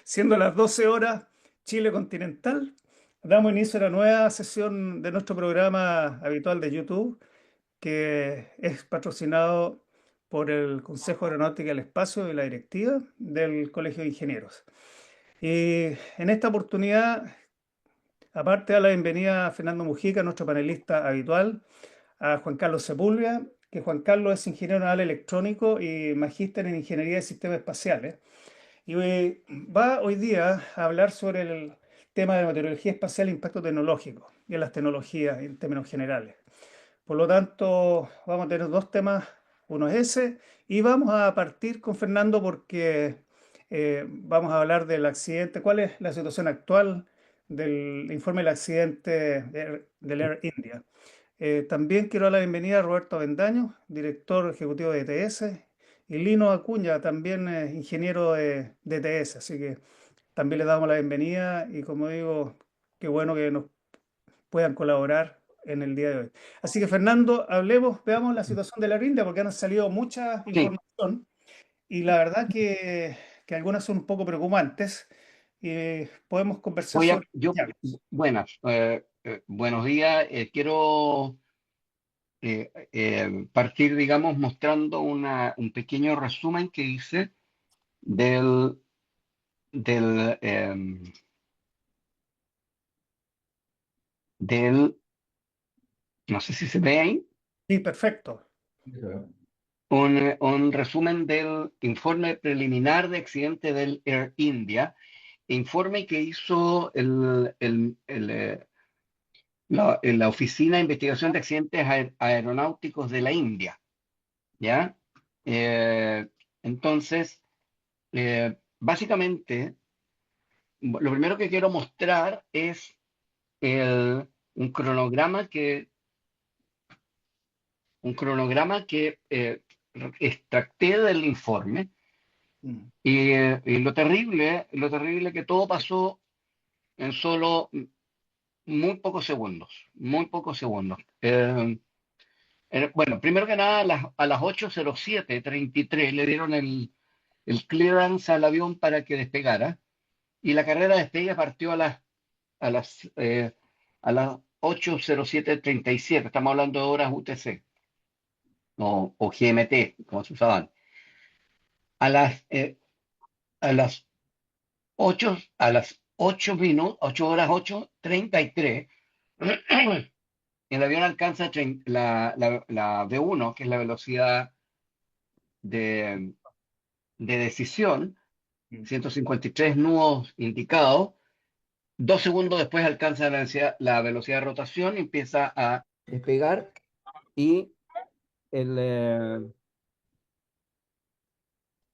Siendo las 12 horas, Chile continental, damos inicio a la nueva sesión de nuestro programa habitual de YouTube, que es patrocinado por el Consejo Aeronáutica del Espacio y la directiva del Colegio de Ingenieros. Y en esta oportunidad, aparte de la bienvenida a Fernando Mujica, nuestro panelista habitual, a Juan Carlos Sepúlveda, que Juan Carlos es ingeniero naval electrónico y magíster en ingeniería de sistemas espaciales. Y va hoy día a hablar sobre el tema de meteorología espacial e impacto tecnológico y en las tecnologías en términos generales. Por lo tanto, vamos a tener dos temas, uno es ese, y vamos a partir con Fernando porque vamos a hablar del accidente, cuál es la situación actual del informe del accidente del Air India. También quiero dar la bienvenida a Roberto Avendaño, director ejecutivo de ETS, y Lino Acuña, también ingeniero de ETS, así que también le damos la bienvenida y como digo, qué bueno que nos puedan colaborar en el día de hoy. Así que Fernando, hablemos, veamos la situación de la India, porque han salido mucha Sí, información y la verdad que algunas son un poco preocupantes y podemos conversar voy a, sobre yo, ellas. buenos días. Quiero partir, digamos, mostrando un pequeño resumen que hice del, del, del, no sé si se ve ahí, Sí, perfecto. un resumen del informe preliminar de accidente del Air India, informe que hizo la Oficina de Investigación de Accidentes Aeronáuticos de la India. ¿Ya? Eh, entonces, básicamente, lo primero que quiero mostrar es un cronograma que extracté del informe Mm. y lo terrible que todo pasó en solo muy pocos segundos, muy pocos segundos. Bueno, primero que nada, a las 8:07:33 le dieron el clearance al avión para que despegara. Y la carrera de despegue partió a las, eh, a las 8:07:37. Estamos hablando de horas UTC o GMT, como se usaban. A las, eh, a las 8 minutos, 8 horas 8:33, el avión alcanza la V1, que es la velocidad de, de decisión, Mm. 153 nudos indicados. 2 segundos después alcanza la velocidad de rotación y empieza a despegar y, el, eh,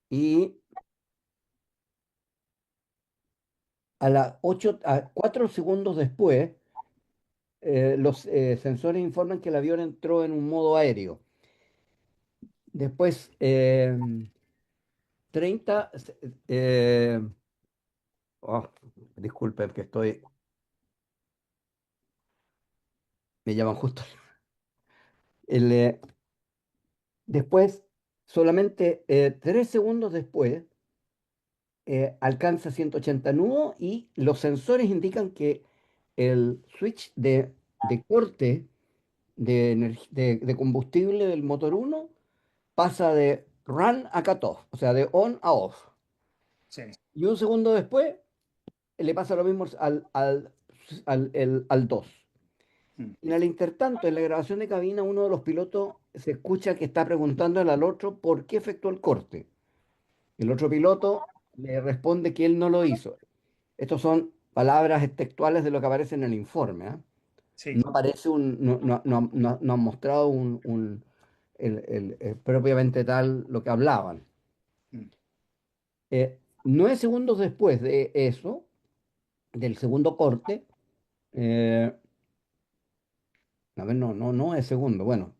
y a 4 segundos después los sensores informan que el avión entró en un modo aéreo. Después 30, eh, oh, disculpen que me llaman justo. El, eh, Después, solamente 3 segundos después, alcanza 180 nudos y los sensores indican que el switch de corte de combustible del motor uno pasa de run a cutoff, o sea, de on a off. Sí. Y un segundo después le pasa lo mismo al 2. Mm. En el intertanto, en la grabación de cabina, uno de los pilotos se escucha que está preguntándole al otro por qué efectuó el corte. El otro piloto le responde que él no lo hizo. Estos son palabras textuales de lo que aparece en el informe, ¿ah? Sí. No aparece no han mostrado propiamente tal lo que hablaban. Mm. 9 segundos después de eso, del segundo corte, eh, a ver, no es segundo, bueno,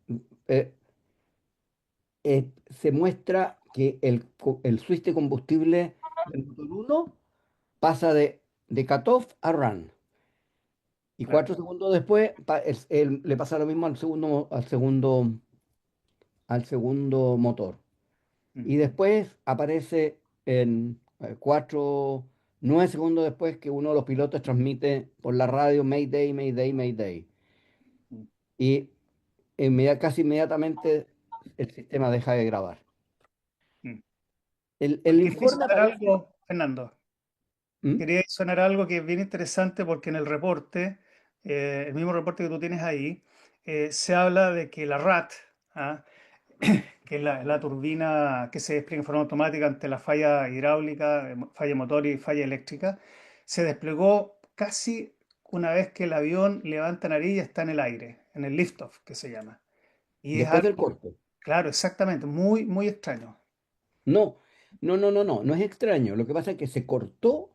eh, se muestra que el switch de combustible del motor 1 pasa de cutoff a run. Y Claro. 4 segundos después le pasa lo mismo al segundo al segundo motor. mm, Y después aparece en 9 segundos después que uno de los pilotos transmite por la radio Mayday, Mayday, Mayday. mm. Y casi inmediatamente el sistema deja de grabar. Mm. El Porque quería informe sonar aparece. algo, Fernando. ¿Mm? Quería sonar algo que es bien interesante porque en el reporte, el mismo reporte que tú tienes ahí, se habla de que la RAT, ¿ah? Que es la turbina que se despliega en forma automática ante la falla hidráulica, falla motor y falla eléctrica, se desplegó casi una vez que el avión levanta nariz y está en el aire, en el liftoff que se llama. Y es Después del algo, corte. claro, exactamente, muy, muy extraño. No, no, no, no, no, no es extraño. Lo que pasa es que se corta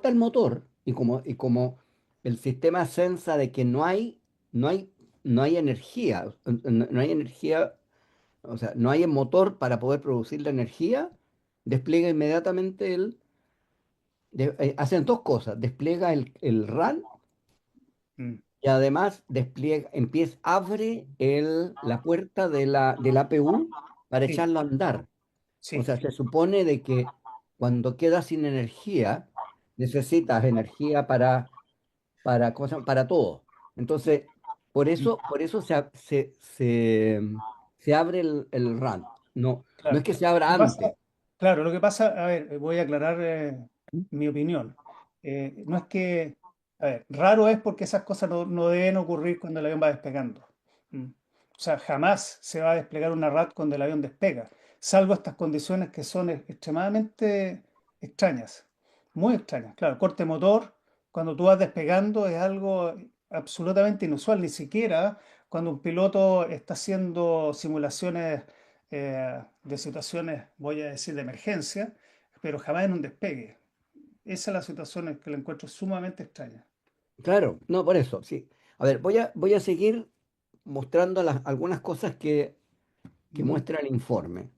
el motor y como el sistema sensa de que no hay, no hay energía, no hay energía, o sea, no hay el motor para poder producir la energía, despliega inmediatamente hacen dos cosas, despliega el RAN Mm. y además abre la puerta del APU para Sí, echarlo a andar. O sí. sea, se supone de que cuando quedas sin energía, necesitas energía ¿cómo se llama? Para todo. Entonces, Mm. por eso se abre el RAN. No, no es Claro. que se Lo abra que pasa, antes. claro, lo que pasa, a ver, voy a aclarar mi opinión. No es que, a ver, raro es porque esas cosas no deben ocurrir cuando el avión va despegando. ¿Mm? O sea, jamás se va a desplegar una RAT cuando el avión despega, salvo estas condiciones que son extremadamente extrañas, muy extrañas. Claro, corte motor, cuando tú vas despegando es algo absolutamente inusual, ni siquiera cuando un piloto está haciendo simulaciones de situaciones, voy a decir, de emergencia, pero jamás en un despegue. Esa es la situación que la encuentro sumamente extraña. Claro, no, por eso, sí. A ver, voy a seguir mostrando algunas cosas que Ujú. muestra el informe.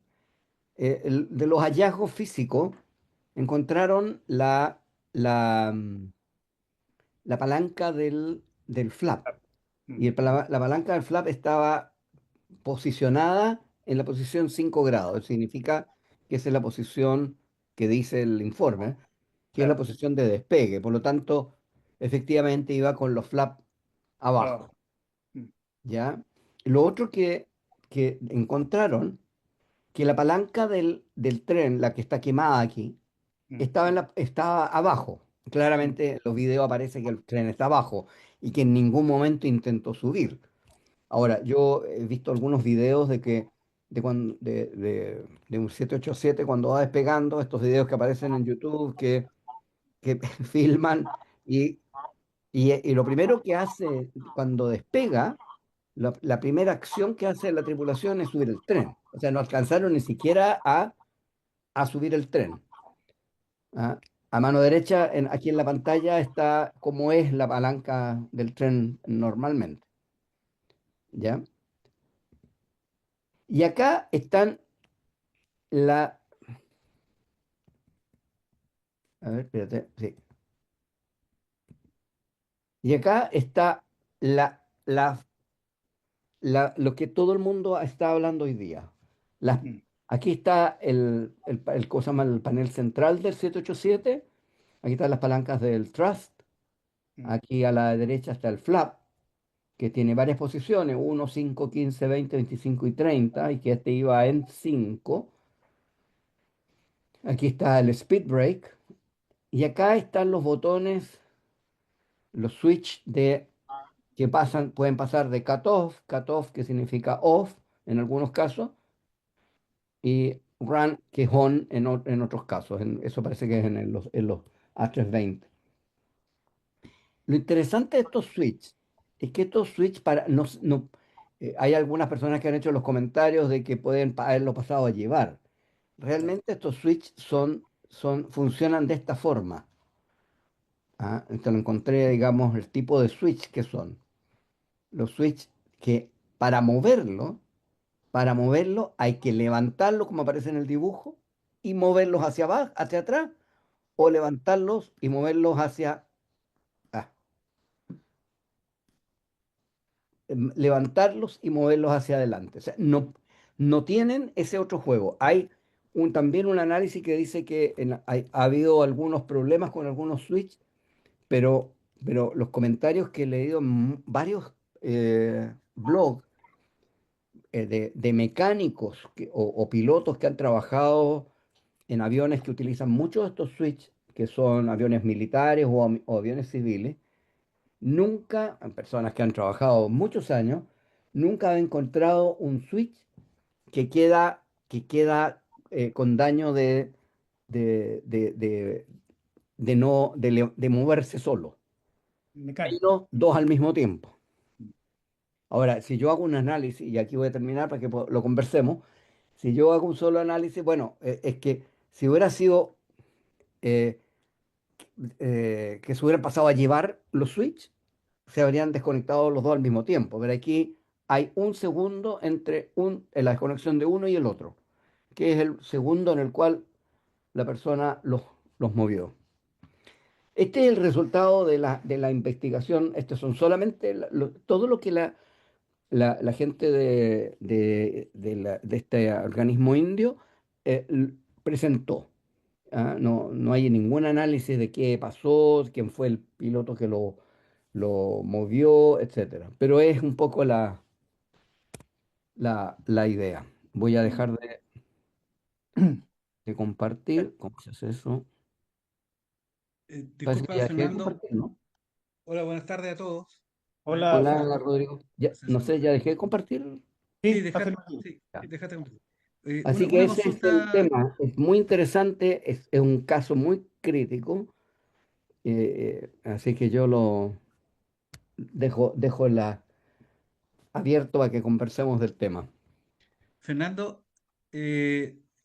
De los hallazgos físicos, encontraron la palanca del flap. Ah, mm, Y la palanca del flap estaba posicionada en la posición 5 grados. Significa que esa es la posición que dice el informe, que es la claro, posición de despegue. Por lo tanto, efectivamente iba con los flaps abajo. abajo. Mm, ¿Ya? Lo otro que encontraron, que la palanca del tren, la que está quemada aquí, mm, estaba abajo. mm, Claramente en los videos aparece que el tren está abajo y que en ningún momento intentó subir. mm, Ahora, yo he visto algunos videos de un 787 cuando va despegando, estos videos que aparecen en YouTube que filman y, y lo primero que hace cuando despega, la primera acción que hace la tripulación es subir el tren. O sea, no alcanzaron ni siquiera a subir el tren. ¿Ah? A mano derecha, aquí en la pantalla, está cómo es la palanca del tren normalmente. ¿Ya? Y acá están la... A ver, espérate. Sí. Y acá está lo que todo el mundo está hablando hoy día. Las- mm, Aquí está ¿cómo se llama? El panel central del 787. Aquí están las palancas del thrust. mm, Aquí a la derecha está el flap, que tiene varias posiciones, 1, 5, 15, 20, 25 y 30, y que este iba en 5. Aquí está el speed brake, y acá están los botones, los switch que pueden pasar de cut off, que significa off en algunos casos, y run, que es on en otros casos. Eso parece que es en los A320. Lo interesante de estos switches es que estos switches hay algunas personas que han hecho los comentarios de que pueden haberlo pasado a llevar. claro. Realmente estos switches funcionan de esta forma. ¿Ah? Esto lo encontré, digamos, el tipo de switch que son. Los switches que para moverlo hay que levantarlo como aparece en el dibujo y moverlos hacia abajo, hacia atrás, o levantarlos y moverlos hacia... ah, levantarlos y moverlos hacia adelante. O sea, no tienen ese otro juego. Hay también un análisis que dice que ha habido algunos problemas con algunos switch, pero, pero los comentarios que he leído en varios blogs de mecánicos o pilotos que han trabajado en aviones que utilizan muchos de estos switch, que son aviones militares o aviones civiles, nunca, personas que han trabajado muchos años, nunca han encontrado un switch que queda con daño de, de, de, de no, de moverse solo, Mecánico. menos dos al mismo tiempo. Ahora, si yo hago un análisis, y aquí voy a terminar para que lo conversemos, si yo hago un solo análisis, bueno, es que si hubiera sido eh, que se hubieran pasado a llevar los switch, se habrían desconectado los dos al mismo tiempo. Pero aquí hay un segundo en la desconexión de uno y el otro, que es el segundo en el cual la persona los movió. Este es el resultado de la investigación. Estos son solamente todo lo que la gente de este organismo indio presentó. ¿Ah? No hay ningún análisis de qué pasó, quién fue el piloto que lo movió, etcétera. Pero es un poco la idea. Voy a dejar de compartir. ¿Cómo se hace eso? Parece que Disculpa, ya dejé de Fernando. compartir, ¿no? Hola, buenas tardes a todos. Hola, Hola, Fernando. Rodrigo. Ya, no Sesión. sé, ya dejé de compartir. Sí, Sí, está firmado. sí, Ya. déjate compartir. Así que Una ese es el consulta, tema. Es muy interesante, es un caso muy crítico. Así que yo lo dejo abierto a que conversemos del tema. Fernando.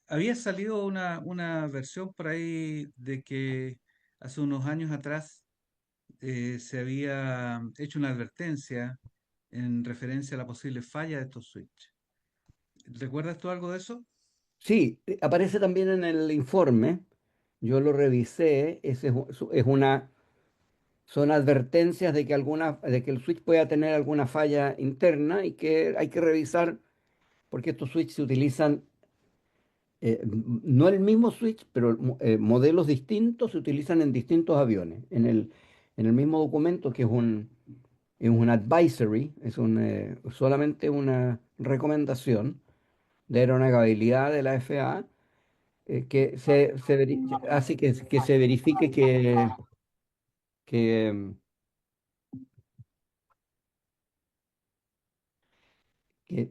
Había salido una versión por ahí de que hace unos años atrás se había hecho una advertencia en referencia a la posible falla de estos switch. ¿Recuerdas tú algo de eso? Sí, aparece también en el informe. Yo lo revisé. Son advertencias de que el switch pueda tener alguna falla interna y que hay que revisar porque estos switches se utilizan, no el mismo switch, pero modelos distintos se utilizan en distintos aviones. En el mismo documento, que es un advisory, solamente una recomendación de aeronavegabilidad de la FAA, hace que se verifique que,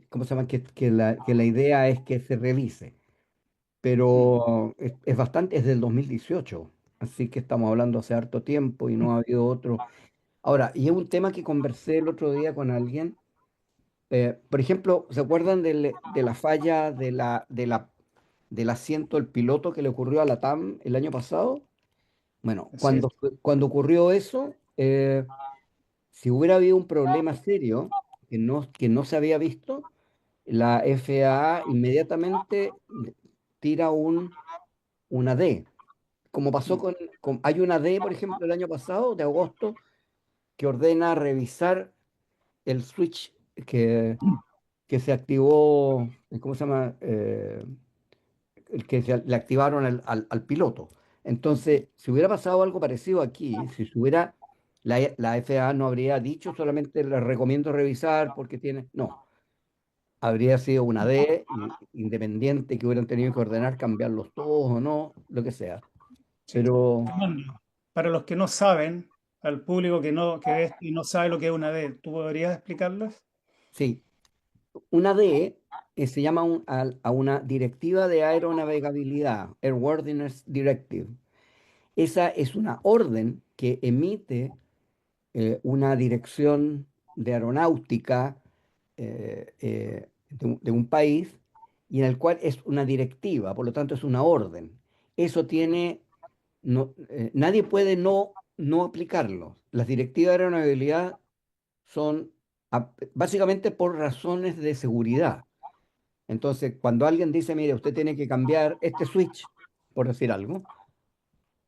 ¿cómo se llama? Que la idea es que se revise, Mm. pero es del 2018, así que estamos hablando hace harto tiempo y no ha habido otro. Ahora, y es un tema que conversé el otro día con alguien. Por ejemplo, ¿se acuerdan de la falla del asiento del piloto que le ocurrió a la TAM el año pasado? Bueno, Así es. cuando ocurrió eso, si hubiera habido un problema serio que no se había visto, la FAA inmediatamente tira una D. Como pasó Mm. hay una D, por ejemplo, el año pasado, de agosto, que ordena revisar el switch que, que se activó, ¿cómo se llama? El que le activaron al piloto. Entonces, si hubiera pasado algo parecido aquí, si se hubiera, la FAA no habría dicho solamente les recomiendo revisar porque tiene, no, habría sido una D independiente que hubieran tenido que ordenar cambiarlos todos o no, lo que sea. Sí. Pero Fernando, para los que no saben, al público que ve esto y no sabe lo que es una D, ¿tú podrías explicarles? sí, una D se llama a una directiva de aeronavegabilidad, Airworthiness Directive. Esa es una orden que emite una dirección de aeronáutica de un país y en el cual es una directiva, por lo tanto es una orden. Eso tiene, nadie puede no aplicarlo. Las directivas de aeronavegabilidad son básicamente por razones de seguridad. Entonces, cuando alguien dice, mire, usted tiene que cambiar este switch, por decir algo,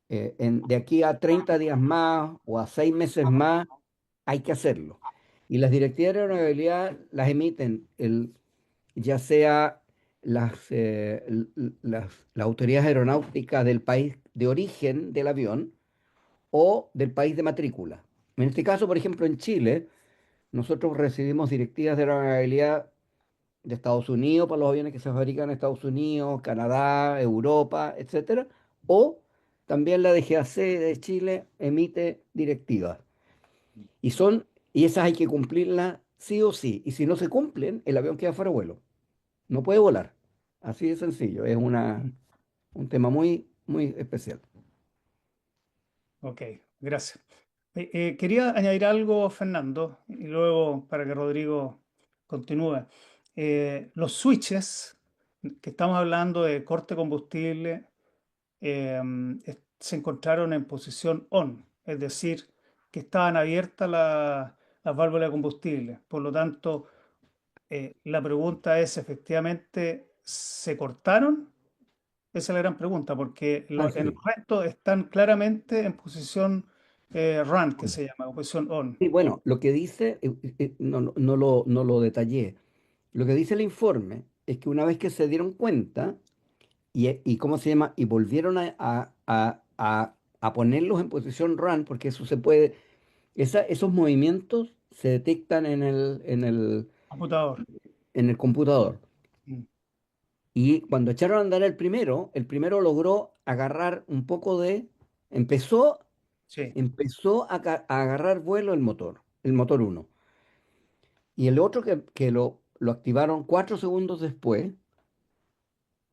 de aquí a 30 días más o a 6 meses más, hay que hacerlo. Y las directivas de navegabilidad las emiten ya sea las autoridades aeronáuticas del país de origen del avión o del país de matrícula. En este caso, por ejemplo, en Chile, nosotros recibimos directivas de navegabilidad de Estados Unidos para los aviones que se fabrican en Estados Unidos, Canadá, Europa, etcétera, o también la DGAC de Chile emite directivas. Y esas hay que cumplirlas sí o sí. Y si no se cumplen, el avión queda fuera de vuelo. No puede volar. Así de sencillo. Es un tema muy, muy especial. Ok, gracias. Quería añadir algo, Fernando, y luego para que Rodrigo continúe. Los switches, que estamos hablando de corte combustible, se encontraron en posición on, es decir, que estaban abiertas las válvulas de combustible. Por lo tanto, la pregunta es, ¿efectivamente se cortaron? Esa es la gran pregunta, porque Ah, en el sí. resto están claramente en posición run, que se llama, o posición on. Sí, bueno, lo que dice, no lo detallé. Lo que dice el informe es que una vez que se dieron cuenta y ¿cómo se llama? Y volvieron a ponerlos en posición run, porque eso se puede, esos movimientos se detectan Computador. en el computador. Mm. Y cuando echaron a andar el primero logró agarrar un poco empezó, Sí, empezó a agarrar vuelo el motor uno. Y el otro que lo activaron 4 segundos después,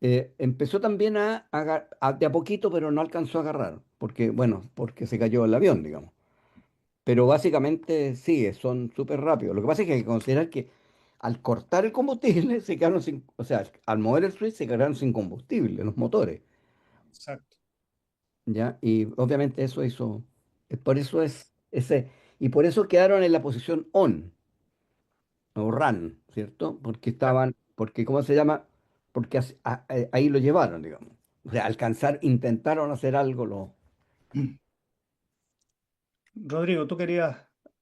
empezó también de a poquito, pero no alcanzó a agarrar, porque, bueno, porque se cayó el avión, digamos. Pero básicamente sí, son súper rápidos. Lo que pasa es que hay que considerar que al cortar el combustible se quedaron sin, o sea, al mover el switch se quedaron sin combustible los motores, exacto. ¿ya? Y obviamente eso hizo, por eso es ese, y por eso quedaron en la posición on o run, ¿cierto? Porque ¿cómo se llama? Porque ahí lo llevaron, digamos. O sea, intentaron hacer algo, Rodrigo, tú querías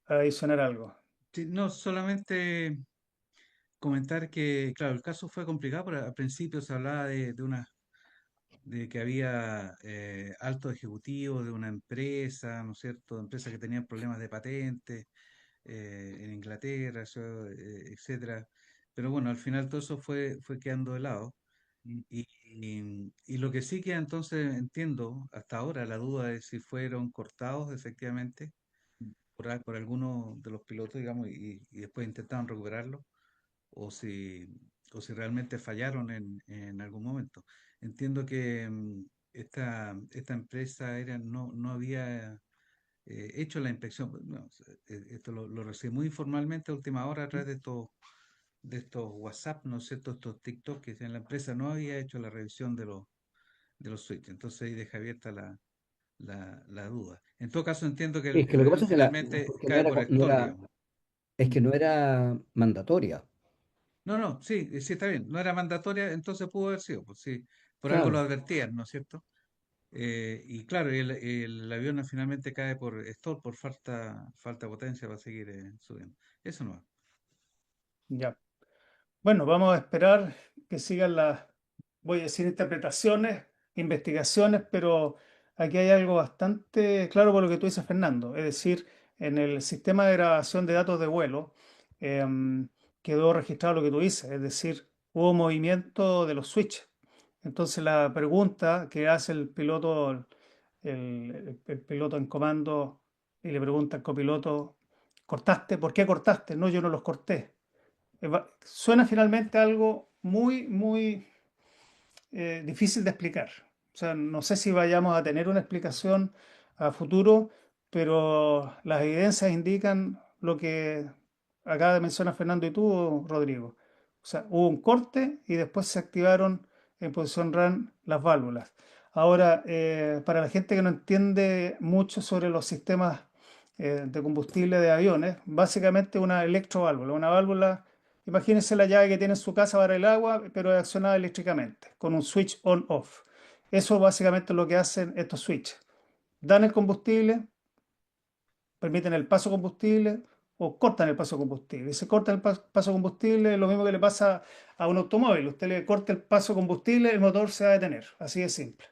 adicionar algo. Sí, no, solamente comentar que, claro, el caso fue complicado, pero al principio se hablaba de que había altos ejecutivos de una empresa, ¿no es cierto? Empresas que tenían problemas de patente en Inglaterra, etcétera. Pero bueno, al final todo eso fue quedando de lado. Mm. Y lo que sí que entonces entiendo hasta ahora, la duda es si fueron cortados efectivamente por alguno de los pilotos, digamos, y después intentaron recuperarlo, o si, o si realmente fallaron en algún momento. Entiendo que esta empresa aérea no había hecho la inspección. No, esto lo recibí muy informalmente a última hora a través de estos WhatsApp, ¿no es cierto? Estos TikTok que en la empresa no había hecho la revisión de los switches. Entonces ahí deja abierta la duda. En todo caso, entiendo que es el, que el lo que avión pasa es finalmente que cae por stall, digamos. es ¿Mm? que no era mandatoria. No, no, sí, sí está bien. No era mandatoria, entonces pudo haber sido, pues sí, por algo lo Claro. advertían, ¿no es cierto? Y claro, el avión finalmente cae por stall, por falta de potencia para seguir subiendo. Eso no. Ya. Bueno, vamos a esperar que sigan las, voy a decir, interpretaciones, investigaciones, pero aquí hay algo bastante claro por lo que tú dices, Fernando. Es decir, en el sistema de grabación de datos de vuelo quedó registrado lo que tú dices, es decir, hubo movimiento de los switches. Entonces la pregunta que hace el piloto, el piloto en comando, y le pregunta al copiloto, ¿cortaste? ¿Por qué cortaste? No, yo no los corté. Suena finalmente algo muy, muy difícil de explicar. O sea, no sé si vayamos a tener una explicación a futuro, pero las evidencias indican lo que acaba de mencionar Fernando y tú, Rodrigo. O sea, hubo un corte y después se activaron en posición RAN las válvulas. Ahora, para la gente que no entiende mucho sobre los sistemas de combustible de aviones, básicamente una electroválvula, una válvula. Imagínense la llave que tiene en su casa para el agua, pero es accionada eléctricamente, con un switch on-off. Eso básicamente es lo que hacen estos switches. Dan el combustible, permiten el paso de combustible o cortan el paso de combustible. Y se corta el paso de combustible, es lo mismo que le pasa a un automóvil. Usted le corta el paso de combustible, el motor se va a detener. Así de simple.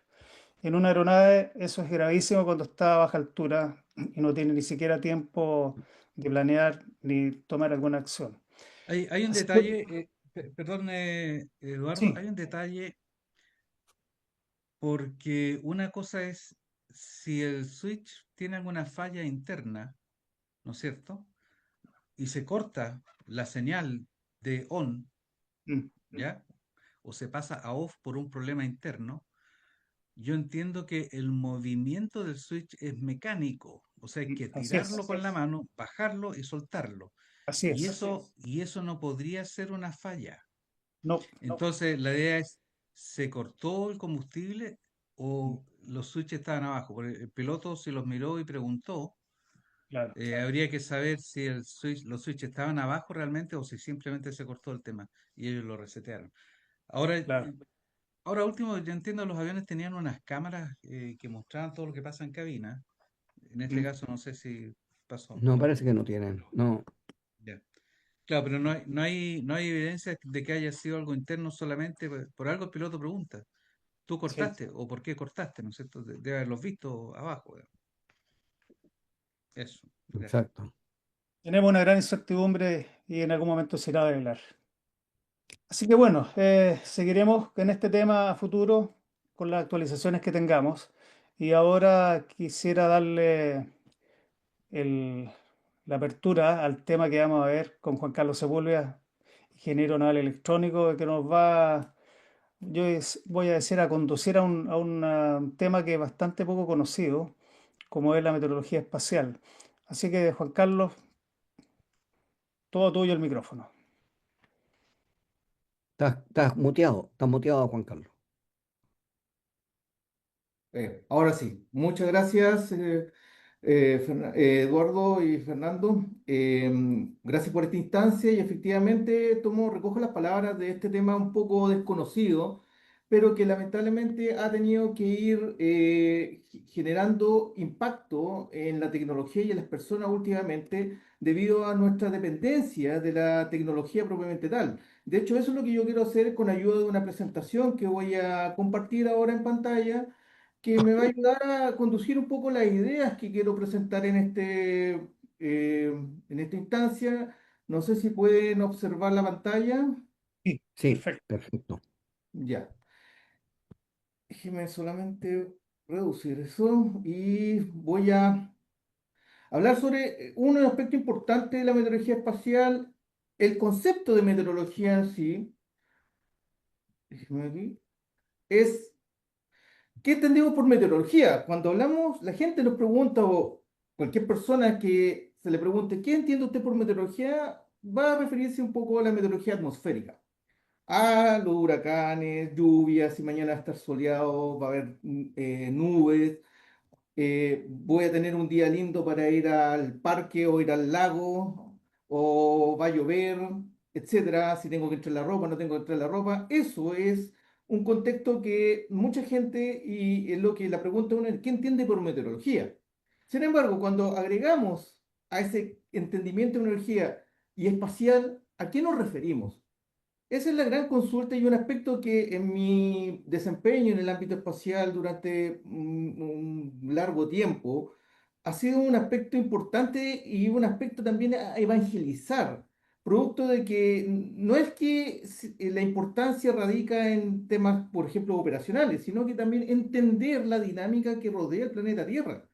En una aeronave eso es gravísimo cuando está a baja altura y no tiene ni siquiera tiempo de planear ni tomar alguna acción. Hay un Así que, detalle, perdón, Eduardo, sí, hay un detalle porque una cosa es si el switch tiene alguna falla interna, ¿no es cierto? Y se corta la señal de on, mm, ¿ya? O se pasa a off por un problema interno. Yo entiendo que el movimiento del switch es mecánico, o sea, hay que así tirarlo es, con la mano, bajarlo y soltarlo. así es. Y eso no podría ser una falla. No, Entonces, la idea es, ¿se cortó el combustible mm, o los switches estaban abajo? Porque el piloto se los miró y preguntó. claro, Habría que saber si los switches estaban abajo realmente o si simplemente se cortó el tema y ellos lo resetearon. Ahora, claro. ahora último, yo entiendo los aviones tenían unas cámaras que mostraban todo lo que pasa en cabina. En este Mm, caso no sé si pasó. No, parece que no tienen. No, Ya. Claro, pero no hay evidencia de que haya sido algo interno solamente, por algo el piloto pregunta. ¿Tú sí. cortaste o por qué cortaste? ¿No es cierto? Debe haberlos visto abajo. Eso. Ya. exacto. Tenemos una gran incertidumbre y en algún momento se irá a develar. Así que bueno, seguiremos en este tema a futuro con las actualizaciones que tengamos. Y ahora quisiera darle el- la apertura al tema que vamos a ver con Juan Carlos Sepúlveda, ingeniero naval electrónico, que nos va, voy a decir, a conducir un tema que es bastante poco conocido, como es la meteorología espacial. Así que, Juan Carlos, todo tuyo el micrófono. Estás muteado, Juan Carlos. Ahora sí, muchas gracias Eduardo y Fernando. Gracias por esta instancia y efectivamente recojo las palabras de este tema un poco desconocido, pero que lamentablemente ha tenido que ir generando impacto en la tecnología y en las personas últimamente debido a nuestra dependencia de la tecnología propiamente tal. De hecho, eso es lo que yo quiero hacer con ayuda de una presentación que voy a compartir ahora en pantalla que me va a ayudar a conducir un poco las ideas que quiero presentar en esta instancia. No sé si pueden observar la pantalla. Sí, Sí, perfecto. perfecto. Ya. Déjeme solamente reducir eso y voy a hablar sobre un aspecto importante de la meteorología espacial, el concepto de meteorología en sí. Déjeme aquí. Es ¿Qué entendemos por meteorología? Cuando hablamos, la gente nos pregunta, o cualquier persona que se le pregunte, ¿qué entiende usted por meteorología? Va a referirse un poco a la meteorología atmosférica, a los huracanes, lluvias, si mañana va a estar soleado, va a haber nubes, voy a tener un día lindo para ir al parque o ir al lago, o va a llover, etcétera, si tengo que entrar la ropa, no tengo que entrar la ropa. Eso es un contexto que mucha gente, y es lo que la pregunta uno es, ¿qué entiende por meteorología? Sin embargo, cuando agregamos a ese entendimiento de energía y espacial, ¿a qué nos referimos? Esa es la gran consulta y un aspecto que en mi desempeño en el ámbito espacial durante un largo tiempo ha sido un aspecto importante y un aspecto también a evangelizar, producto de que no es que la importancia radica en temas, por ejemplo, operacionales, sino que también entender la dinámica que rodea el planeta Tierra,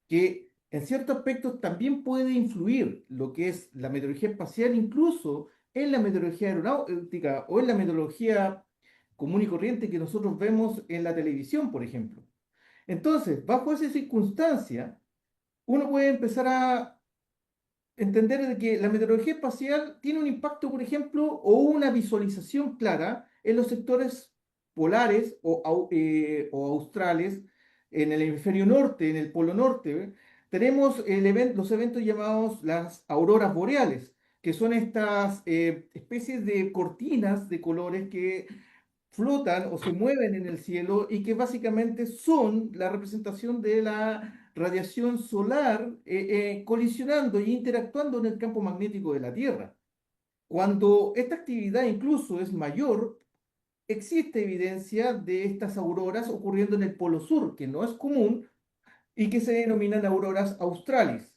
que en ciertos aspectos también puede influir lo que es la meteorología espacial, incluso en la meteorología aeronáutica o en la meteorología común y corriente que nosotros vemos en la televisión, por ejemplo. Entonces, bajo esa circunstancia, uno puede empezar a entender de que la meteorología espacial tiene un impacto, por ejemplo, o una visualización clara en los sectores polares o australes, en el hemisferio norte, en el polo norte. Tenemos los eventos llamados las auroras boreales, que son estas especies de cortinas de colores que flotan o se mueven en el cielo y que básicamente son la representación de la radiación solar colisionando e interactuando en el campo magnético de la Tierra. Cuando esta actividad incluso es mayor, existe evidencia de estas auroras ocurriendo en el Polo Sur, que no es común y que se denominan auroras australis.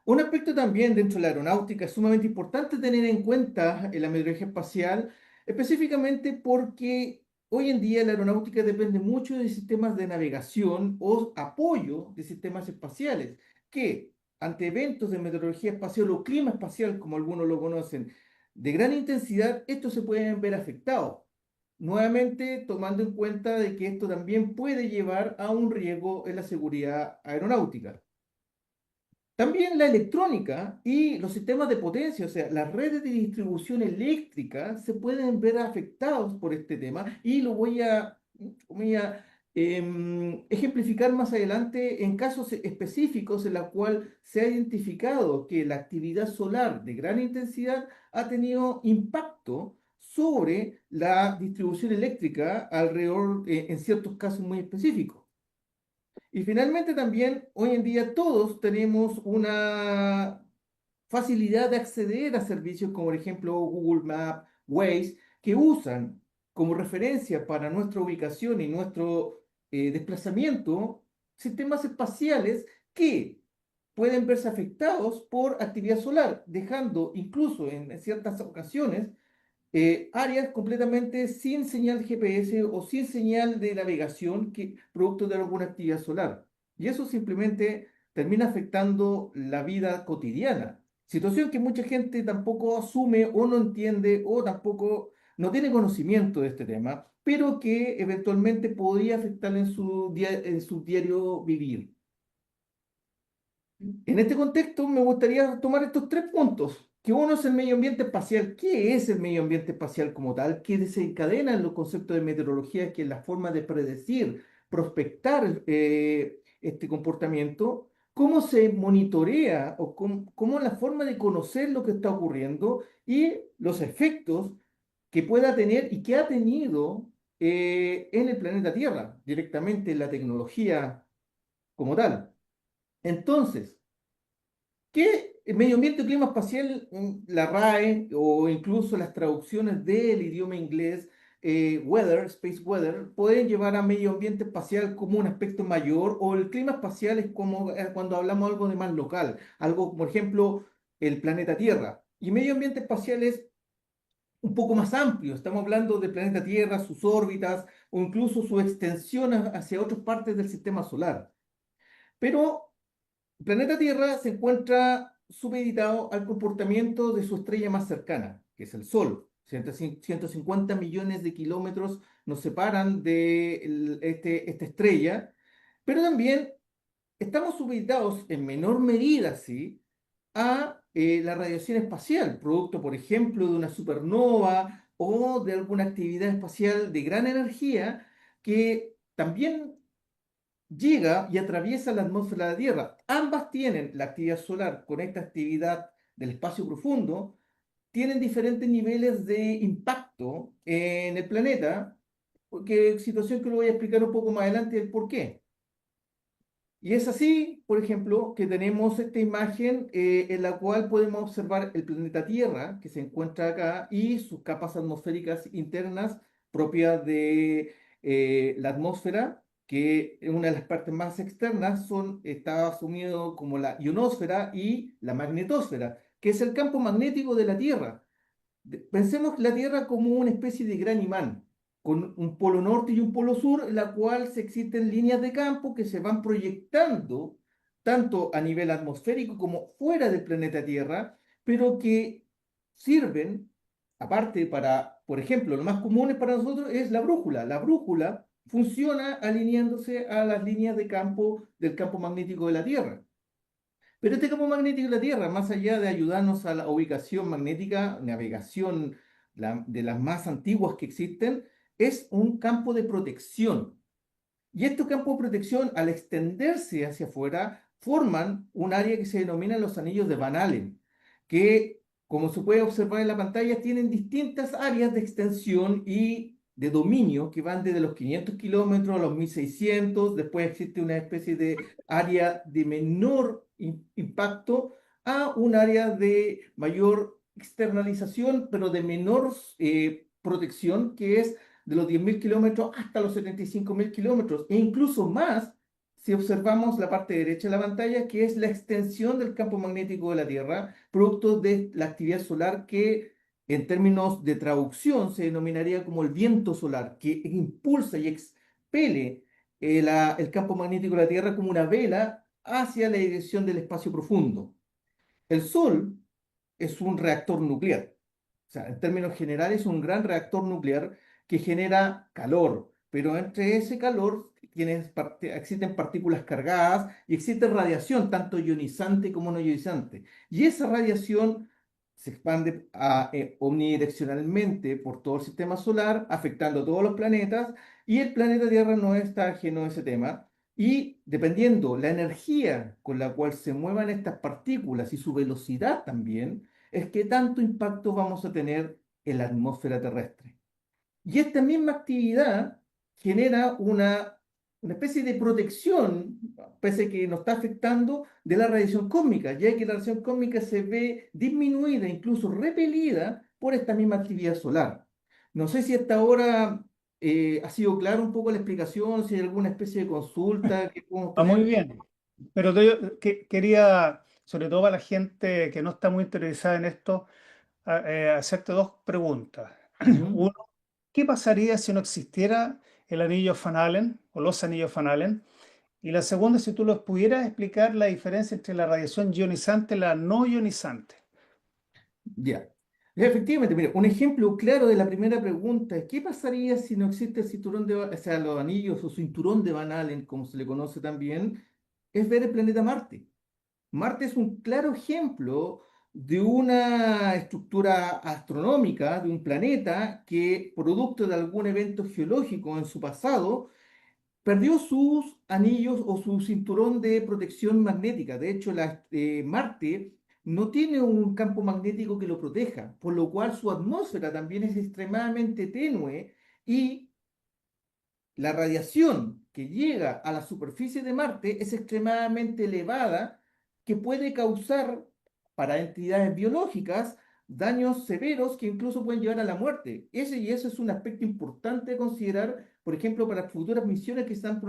Un aspecto también dentro de la aeronáutica es sumamente importante tener en cuenta en la meteorología espacial, específicamente porque hoy en día la aeronáutica depende mucho de sistemas de navegación o apoyo de sistemas espaciales, que ante eventos de meteorología espacial o clima espacial, como algunos lo conocen, de gran intensidad, estos se pueden ver afectados. Nuevamente, tomando en cuenta de que esto también puede llevar a un riesgo en la seguridad aeronáutica. También la electrónica y los sistemas de potencia, o sea, las redes de distribución eléctrica se pueden ver afectados por este tema y lo voy a ejemplificar más adelante en casos específicos en los cuales se ha identificado que la actividad solar de gran intensidad ha tenido impacto sobre la distribución eléctrica alrededor, en ciertos casos muy específicos. Y finalmente también, hoy en día todos tenemos una facilidad de acceder a servicios como por ejemplo Google Maps, Waze, que usan como referencia para nuestra ubicación y nuestro desplazamiento sistemas espaciales que pueden verse afectados por actividad solar, dejando incluso en ciertas ocasiones áreas completamente sin señal de GPS o sin señal de navegación producto de alguna actividad solar. Y eso simplemente termina afectando la vida cotidiana. Situación que mucha gente tampoco asume o no entiende o tampoco no tiene conocimiento de este tema, pero que eventualmente podría afectar en su diario vivir. En este contexto, me gustaría tomar estos tres puntos, que uno es el medio ambiente espacial. ¿Qué es el medio ambiente espacial como tal? ¿Qué desencadena en los conceptos de meteorología, que es la forma de predecir, prospectar este comportamiento? ¿Cómo se monitorea o cómo es la forma de conocer lo que está ocurriendo y los efectos que pueda tener y que ha tenido en el planeta Tierra, directamente en la tecnología como tal? Entonces, ¿qué medio ambiente o clima espacial, la RAE o incluso las traducciones del idioma inglés, weather, space weather, pueden llevar a medio ambiente espacial como un aspecto mayor, o el clima espacial es como cuando hablamos algo de más local, algo, por ejemplo, el planeta Tierra? Y medio ambiente espacial es un poco más amplio, estamos hablando del planeta Tierra, sus órbitas o incluso su extensión hacia otras partes del sistema solar. Pero el planeta Tierra se encuentra supeditado al comportamiento de su estrella más cercana, que es el Sol. 150 millones de kilómetros nos separan de esta estrella, pero también estamos supeditados en menor medida, sí, a la radiación espacial, producto, por ejemplo, de una supernova o de alguna actividad espacial de gran energía que también llega y atraviesa la atmósfera de la Tierra. Ambas tienen la actividad solar con esta actividad del espacio profundo, tienen diferentes niveles de impacto en el planeta, porque situación que lo voy a explicar un poco más adelante el por qué. Y es así, por ejemplo, que tenemos esta imagen en la cual podemos observar el planeta Tierra, que se encuentra acá, y sus capas atmosféricas internas propias de la atmósfera, que en una de las partes más externas está asumido como la ionosfera y la magnetosfera, que es el campo magnético de la Tierra. Pensemos la Tierra como una especie de gran imán, con un polo norte y un polo sur, en la cual se existen líneas de campo que se van proyectando tanto a nivel atmosférico como fuera del planeta Tierra, pero que sirven, aparte para, por ejemplo, lo más común para nosotros es la brújula. La brújula funciona alineándose a las líneas de campo del campo magnético de la Tierra. Pero este campo magnético de la Tierra, más allá de ayudarnos a la ubicación magnética, navegación de las más antiguas que existen, es un campo de protección. Y estos campos de protección, al extenderse hacia afuera, forman un área que se denomina los anillos de Van Allen, que, como se puede observar en la pantalla, tienen distintas áreas de extensión y de dominio que van desde los 500 kilómetros a los 1600. Después existe una especie de área de menor impacto a un área de mayor externalización, pero de menor protección, que es de los 10.000 kilómetros hasta los 75.000 kilómetros, e incluso más si observamos la parte derecha de la pantalla, que es la extensión del campo magnético de la Tierra, producto de la actividad solar que en términos de traducción se denominaría como el viento solar, que impulsa y expele el campo magnético de la Tierra como una vela hacia la dirección del espacio profundo. El Sol es un reactor nuclear. O sea, en términos generales, es un gran reactor nuclear que genera calor, pero entre ese calor existen partículas cargadas y existe radiación, tanto ionizante como no ionizante. Y esa radiación se expande omnidireccionalmente por todo el sistema solar, afectando a todos los planetas, y el planeta Tierra no está ajeno a ese tema. Y dependiendo la energía con la cual se muevan estas partículas y su velocidad también, es que tanto impacto vamos a tener en la atmósfera terrestre. Y esta misma actividad genera una especie de protección, pese a que nos está afectando, de la radiación cósmica, ya que la radiación cósmica se ve disminuida, incluso repelida por esta misma actividad solar. No sé si hasta ahora ha sido claro un poco la explicación, si hay alguna especie de consulta que podemos Va muy tener. bien. Pero quería, sobre todo para la gente que no está muy interesada en esto, hacerte dos preguntas. Ujú. Uno, ¿qué pasaría si no existiera el anillo Van Allen o los anillos Van Allen? Y la segunda, si tú nos pudieras explicar la diferencia entre la radiación ionizante y la no ionizante. Ya. Efectivamente, mira, un ejemplo claro de la primera pregunta es: ¿qué pasaría si no existe el cinturón o sea, los anillos o cinturón de Van Allen, como se le conoce también? Es ver el planeta Marte. Marte es un claro ejemplo de una estructura astronómica, de un planeta que, producto de algún evento geológico en su pasado, perdió sus anillos o su cinturón de protección magnética. De hecho, Marte no tiene un campo magnético que lo proteja, por lo cual su atmósfera también es extremadamente tenue, y la radiación que llega a la superficie de Marte es extremadamente elevada, que puede causar para entidades biológicas daños severos que incluso pueden llevar a la muerte. Eso es un aspecto importante de considerar, por ejemplo, para futuras misiones que están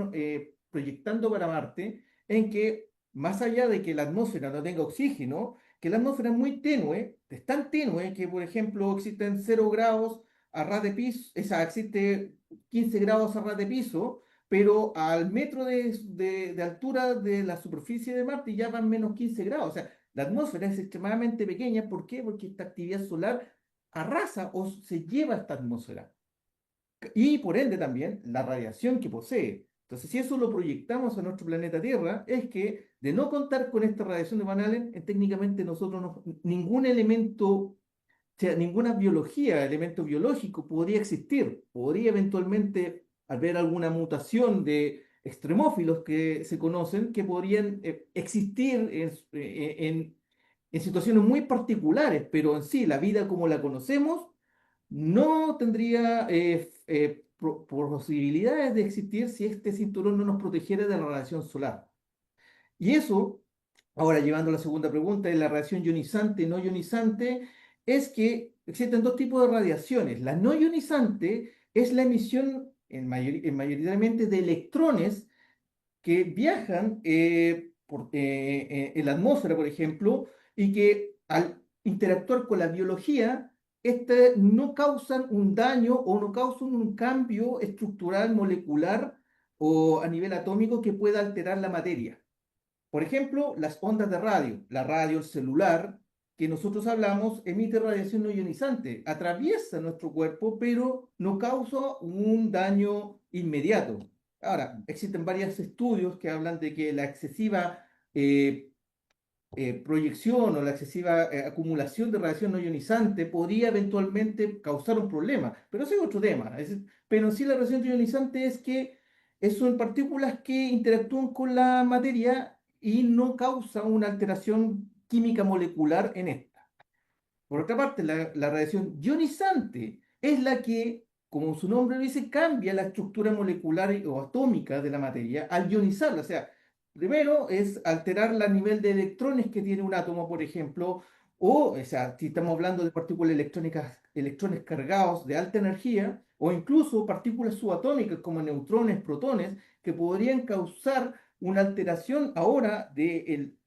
proyectando para Marte, en que más allá de que la atmósfera no tenga oxígeno, que la atmósfera es muy tenue, es tan tenue que, por ejemplo, existen 0 grados a ras de piso, existe 15 grados a ras de piso, pero al metro de altura de la superficie de Marte ya van menos 15 grados. O sea, la atmósfera es extremadamente pequeña. ¿Por qué? Porque esta actividad solar arrasa o se lleva esta atmósfera. Y por ende también la radiación que posee. Entonces, si eso lo proyectamos a nuestro planeta Tierra, es que de no contar con esta radiación de Van Allen, técnicamente nosotros ningún elemento, sea, ninguna biología, elemento biológico podría existir. Podría eventualmente haber alguna mutación de extremófilos que se conocen, que podrían existir en situaciones muy particulares, pero en sí, la vida como la conocemos no tendría posibilidades de existir si este cinturón no nos protegiera de la radiación solar. Y eso, ahora llevando a la segunda pregunta, de la radiación ionizante y no ionizante, es que existen dos tipos de radiaciones. La no ionizante es la emisión mayoritariamente de electrones que viajan en la atmósfera, por ejemplo, y que al interactuar con la biología, no causan un daño o no causan un cambio estructural, molecular o a nivel atómico que pueda alterar la materia. Por ejemplo, las ondas de radio, la radio, el celular, que nosotros hablamos, emite radiación no ionizante, atraviesa nuestro cuerpo, pero no causa un daño inmediato. Ahora, existen varios estudios que hablan de que la excesiva eh, proyección o la excesiva acumulación de radiación no ionizante podría eventualmente causar un problema, pero ese es otro tema. Pero sí, la radiación ionizante es que son partículas que interactúan con la materia y no causan una alteración química molecular en esta. Por otra parte, la radiación ionizante es la que como su nombre lo dice, cambia la estructura molecular o atómica de la materia al ionizarla. O sea, primero es alterar el nivel de electrones que tiene un átomo, por ejemplo, o sea, si estamos hablando de partículas electrónicas, electrones cargados de alta energía, o incluso partículas subatómicas como neutrones, protones, que podrían causar una alteración ahora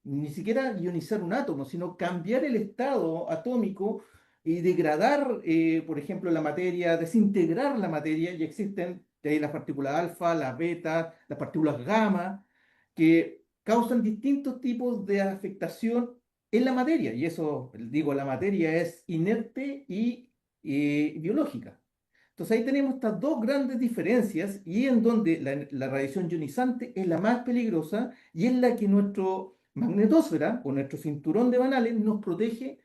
ni siquiera ionizar un átomo, sino cambiar el estado atómico y degradar, por ejemplo, la materia, desintegrar la materia, y existen de ahí las partículas alfa, las beta, las partículas gamma, que causan distintos tipos de afectación en la materia, y eso, digo, la materia es inerte y biológica. Entonces ahí tenemos estas dos grandes diferencias y en donde la radiación ionizante es la más peligrosa y es la que nuestro magnetosfera o nuestro cinturón de Van Allen nos protege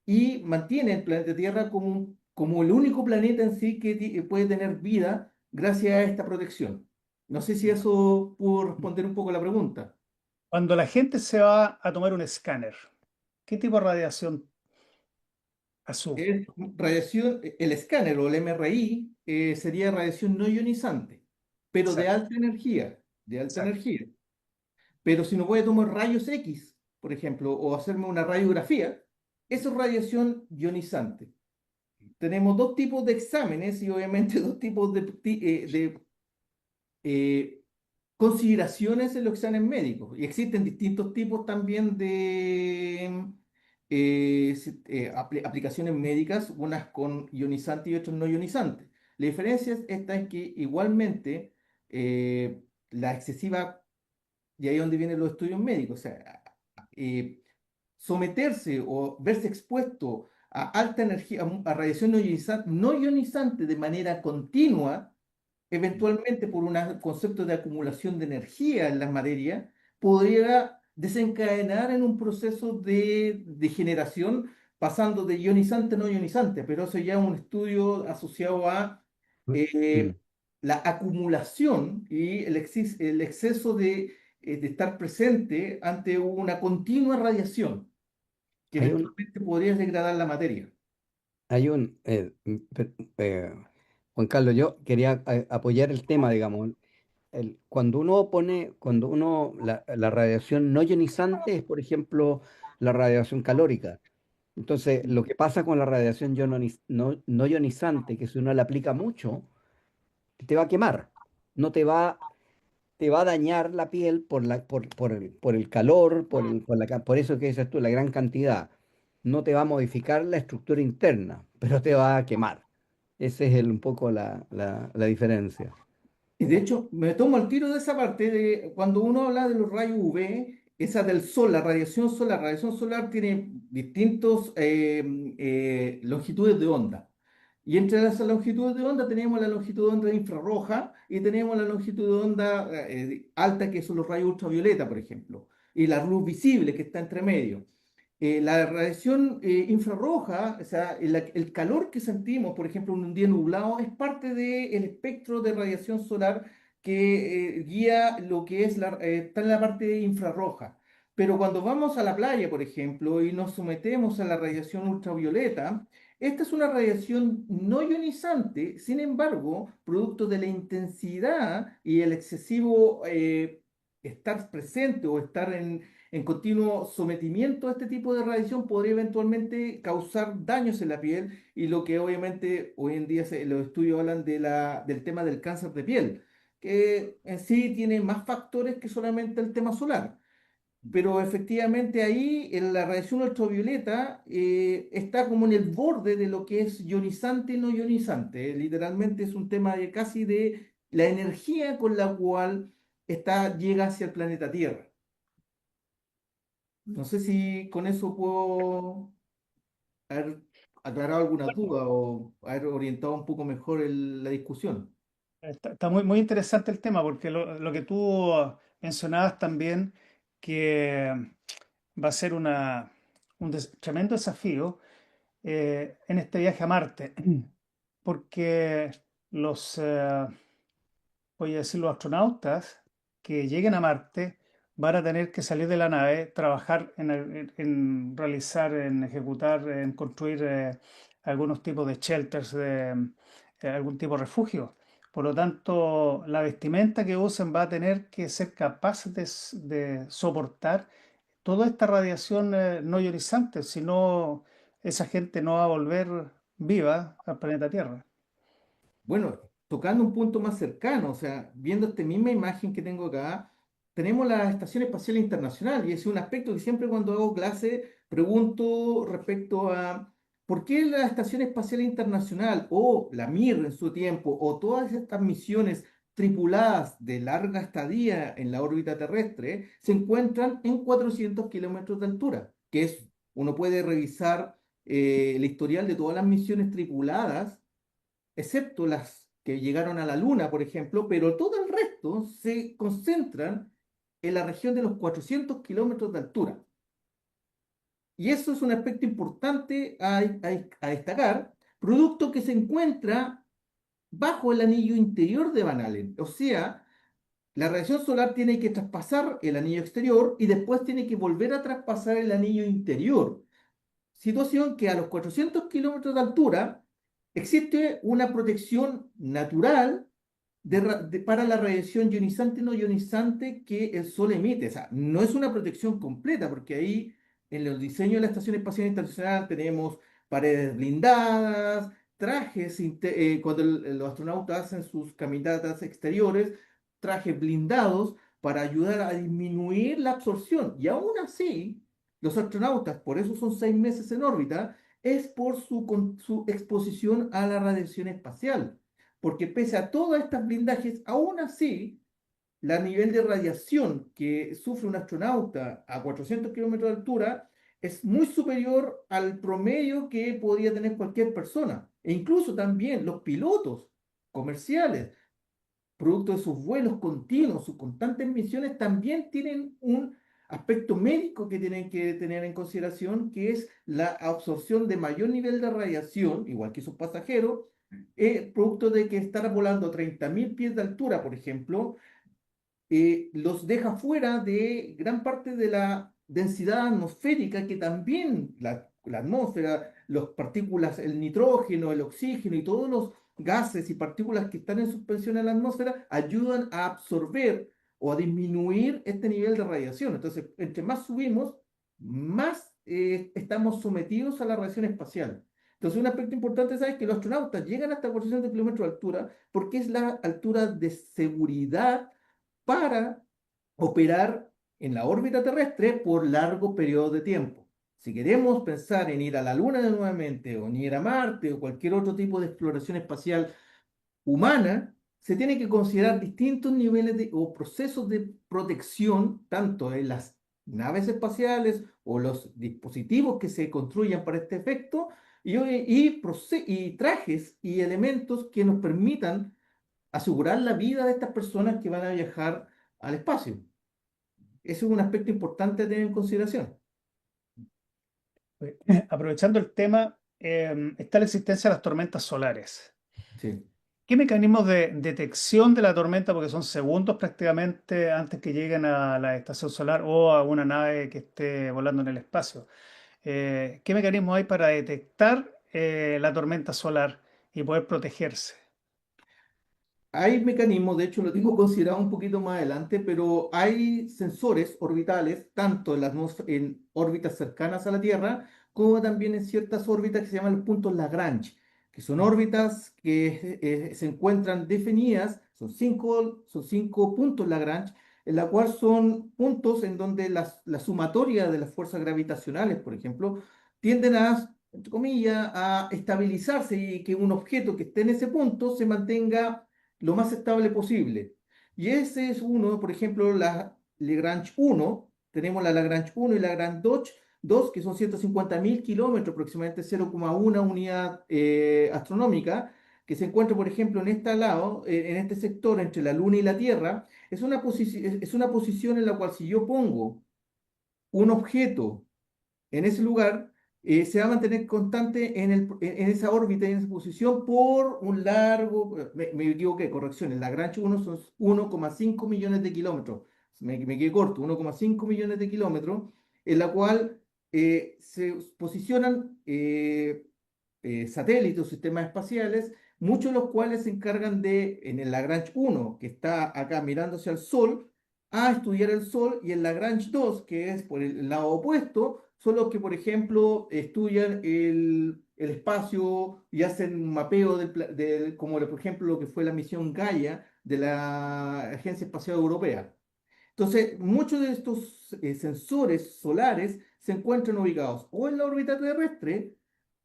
y mantiene el planeta Tierra como el único planeta en sí que puede tener vida gracias a esta protección. No sé si eso pudo responder un poco la pregunta. Cuando la gente se va a tomar un escáner, ¿qué tipo de radiación asume? Es radiación, el escáner o el MRI sería radiación no ionizante, pero de Exacto, alta energía, de alta exacto. energía. Pero si no voy a tomar rayos X, por ejemplo, o hacerme una radiografía, eso es radiación ionizante. Tenemos dos tipos de exámenes y obviamente dos tipos de eh, consideraciones en los exámenes médicos. Y existen distintos tipos también de aplicaciones médicas, unas con ionizante y otras no ionizantes. La diferencia esta es que igualmente la excesiva, y ahí es donde vienen los estudios médicos, o sea, eh, someterse o verse expuesto a alta energía, a radiación no ionizante de manera continua, eventualmente por un concepto de acumulación de energía en las materias, podría desencadenar en un proceso de degeneración pasando de ionizante a no ionizante, pero eso ya es un estudio asociado a Mm. eh, la acumulación y el exceso de estar presente ante una continua radiación que Hay un, eventualmente podría degradar la materia. hay un, Juan Carlos, yo quería apoyar el tema, digamos. Cuando uno, la radiación no ionizante es, por ejemplo, la radiación calórica. Entonces, lo que pasa con la radiación no ionizante, que si uno la aplica mucho, te va a quemar. No te va a dañar la piel por el calor, por eso que dices tú, la gran cantidad. No te va a modificar la estructura interna, pero te va a quemar. Ese es un poco la diferencia. Y de hecho, me tomo el tiro de esa parte de cuando uno habla de los rayos UV, esa del sol, la radiación solar tiene distintos longitudes de onda. Y entre esas longitudes de onda tenemos la longitud de onda infrarroja y tenemos la longitud de onda alta, que son los rayos ultravioleta, por ejemplo, y la luz visible que está entre medio. La radiación infrarroja, o sea, el calor que sentimos, por ejemplo, en un día nublado, es parte del espectro de radiación solar que guía lo que es está en la parte infrarroja. Pero cuando vamos a la playa, por ejemplo, y nos sometemos a la radiación ultravioleta, esta es una radiación no ionizante, sin embargo, producto de la intensidad y el excesivo estar presente o estar en continuo sometimiento a este tipo de radiación podría eventualmente causar daños en la piel y lo que obviamente hoy en día los estudios hablan del tema del cáncer de piel, que en sí tiene más factores que solamente el tema solar. Pero efectivamente ahí en la radiación ultravioleta está como en el borde de lo que es ionizante y no ionizante. Literalmente es un tema de casi de la energía con la cual llega hacia el planeta Tierra. No sé si con eso puedo haber aclarado alguna duda o haber orientado un poco mejor la discusión. Está muy, muy interesante el tema porque lo que tú mencionabas también, que va a ser un tremendo desafío en este viaje a Marte, porque los, voy a decir, los astronautas que lleguen a Marte van a tener que salir de la nave, trabajar en realizar, en ejecutar, en construir algunos tipos de shelters algún tipo de refugio. Por lo tanto, la vestimenta que usen va a tener que ser capaz de soportar toda esta radiación no ionizante, si no, esa gente no va a volver viva al planeta Tierra. Bueno, tocando un punto más cercano, o sea, viendo esta misma imagen que tengo acá, tenemos la Estación Espacial Internacional y es un aspecto que siempre cuando hago clase pregunto respecto a por qué la Estación Espacial Internacional o la Mir en su tiempo o todas estas misiones tripuladas de larga estadía en la órbita terrestre se encuentran en 400 kilómetros de altura, que es, uno puede revisar el historial de todas las misiones tripuladas excepto las que llegaron a la Luna, por ejemplo, pero todo el resto se concentran en la región de los 400 kilómetros de altura. Y eso es un aspecto importante a destacar, producto que se encuentra bajo el anillo interior de Van Allen. O sea, la radiación solar tiene que traspasar el anillo exterior y después tiene que volver a traspasar el anillo interior. Situación que a los 400 kilómetros de altura existe una protección natural para la radiación ionizante y no ionizante que el Sol emite. O sea, no es una protección completa, porque ahí en los diseños de la Estación Espacial Internacional tenemos paredes blindadas, trajes, cuando los astronautas hacen sus caminatas exteriores, trajes blindados para ayudar a disminuir la absorción. Y aún así, los astronautas, por eso son 6 meses en órbita, es por su exposición a la radiación espacial. Porque pese a todos estos blindajes, aún así, el nivel de radiación que sufre un astronauta a 400 kilómetros de altura es muy superior al promedio que podría tener cualquier persona. E incluso también los pilotos comerciales, producto de sus vuelos continuos, sus constantes misiones, también tienen un aspecto médico que tienen que tener en consideración, que es la absorción de mayor nivel de radiación, igual que sus pasajeros, producto de que estar volando a 30.000 pies de altura, por ejemplo, los deja fuera de gran parte de la densidad atmosférica que también la atmósfera, las partículas, el nitrógeno, el oxígeno y todos los gases y partículas que están en suspensión en la atmósfera ayudan a absorber o a disminuir este nivel de radiación. Entonces, entre más subimos, más estamos sometidos a la radiación espacial. Entonces, un aspecto importante es que los astronautas llegan hasta 400 kilómetros de altura porque es la altura de seguridad para operar en la órbita terrestre por largo periodo de tiempo. Si queremos pensar en ir a la Luna nuevamente, o en ir a Marte, o cualquier otro tipo de exploración espacial humana, se tiene que considerar distintos niveles o procesos de protección, tanto en las naves espaciales o los dispositivos que se construyan para este efecto, y trajes y elementos que nos permitan asegurar la vida de estas personas que van a viajar al espacio. Ese es un aspecto importante a tener en consideración. Aprovechando el tema, está la existencia de las tormentas solares. Sí. ¿Qué mecanismos de detección de la tormenta, porque son segundos prácticamente antes que lleguen a la estación solar o a una nave que esté volando en el espacio? ¿Qué mecanismos hay para detectar la tormenta solar y poder protegerse? Hay mecanismos, de hecho lo tengo considerado un poquito más adelante, pero hay sensores orbitales, tanto en órbitas cercanas a la Tierra, como también en ciertas órbitas que se llaman los puntos Lagrange, que son órbitas que se encuentran definidas, son cinco puntos Lagrange, en la cual son puntos en donde la sumatoria de las fuerzas gravitacionales, por ejemplo, tienden a, entre comillas, a estabilizarse y que un objeto que esté en ese punto se mantenga lo más estable posible. Y ese es uno, por ejemplo, la Lagrange 1, tenemos la Lagrange 1 y la Lagrange 2, que son 150.000 kilómetros, aproximadamente 0,1 unidad astronómica, que se encuentra, por ejemplo, en este lado, en este sector entre la Luna y la Tierra. Es una posición en la cual si yo pongo un objeto en ese lugar, se va a mantener constante en esa órbita y en esa posición por un largo, me equivoqué, corrección, el Lagrange 1 son 1,5 millones de kilómetros, me quedé corto, 1,5 millones de kilómetros, en la cual se posicionan satélites o sistemas espaciales muchos de los cuales se encargan de, en el Lagrange 1, que está acá mirando hacia el Sol, a estudiar el Sol, y el Lagrange 2, que es por el lado opuesto, son los que, por ejemplo, estudian el espacio y hacen un mapeo como por ejemplo lo que fue la misión Gaia de la Agencia Espacial Europea. Entonces, muchos de estos sensores solares se encuentran ubicados o en la órbita terrestre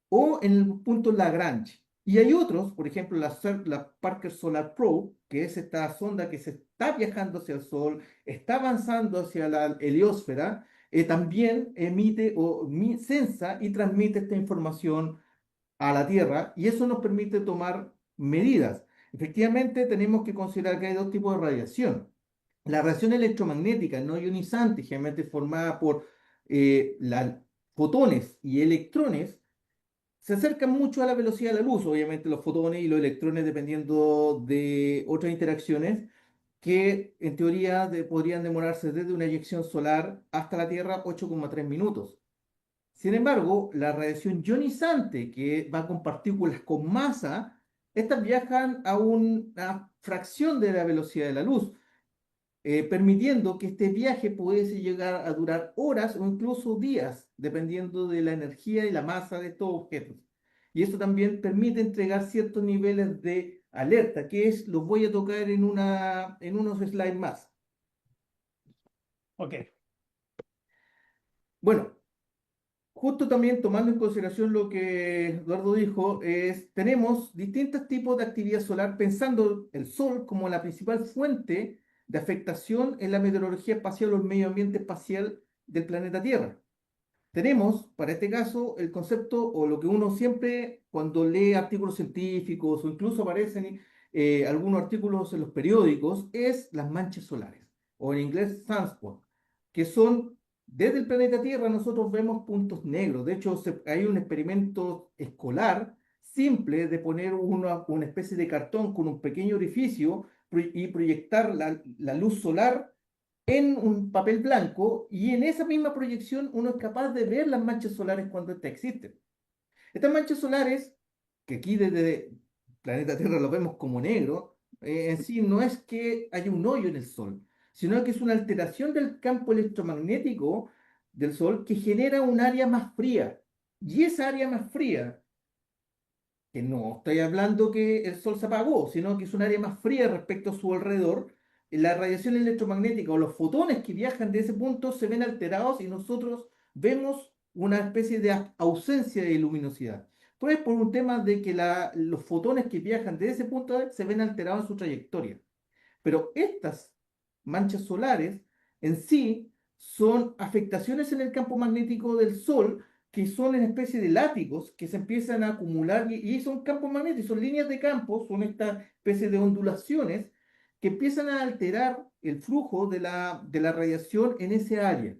o en el punto Lagrange. Y hay otros, por ejemplo, la Parker Solar Probe, que es esta sonda que se está viajando hacia el Sol, está avanzando hacia la heliosfera, también emite o sensa y transmite esta información a la Tierra, y eso nos permite tomar medidas. Efectivamente, tenemos que considerar que hay dos tipos de radiación. La radiación electromagnética no ionizante, generalmente formada por fotones y electrones, se acercan mucho a la velocidad de la luz, obviamente los fotones y los electrones dependiendo de otras interacciones que en teoría podrían demorarse desde una eyección solar hasta la Tierra 8,3 minutos. Sin embargo, la radiación ionizante, que va con partículas con masa, estas viajan a una fracción de la velocidad de la luz, permitiendo que este viaje pudiese llegar a durar horas o incluso días, dependiendo de la energía y la masa de estos objetos. Y esto también permite entregar ciertos niveles de alerta, los voy a tocar en unos slides más. Ok. Bueno, justo también tomando en consideración lo que Eduardo dijo, tenemos distintos tipos de actividad solar, pensando el Sol como la principal fuente de afectación en la meteorología espacial o el medio ambiente espacial del planeta Tierra. Tenemos, para este caso, el concepto o lo que uno siempre, cuando lee artículos científicos o incluso aparecen algunos artículos en los periódicos, es las manchas solares, o en inglés sunspots, que son, desde el planeta Tierra nosotros vemos puntos negros. De hecho, hay un experimento escolar simple de poner una especie de cartón con un pequeño orificio y proyectar la luz solar en un papel blanco, y en esa misma proyección uno es capaz de ver las manchas solares cuando éstas existen. Estas manchas solares, que aquí desde el planeta Tierra lo vemos como negro, en sí no es que haya un hoyo en el Sol, sino que es una alteración del campo electromagnético del Sol que genera un área más fría. Y esa área más fría, que no estoy hablando que el Sol se apagó, sino que es un área más fría respecto a su alrededor, la radiación electromagnética o los fotones que viajan de ese punto se ven alterados y nosotros vemos una especie de ausencia de luminosidad. Pues por un tema de que los fotones que viajan de ese punto se ven alterados en su trayectoria. Pero estas manchas solares en sí son afectaciones en el campo magnético del Sol, que son en especie de látigos que se empiezan a acumular, y son campos magnéticos, son líneas de campo, son esta especie de ondulaciones que empiezan a alterar el flujo de la radiación en ese área.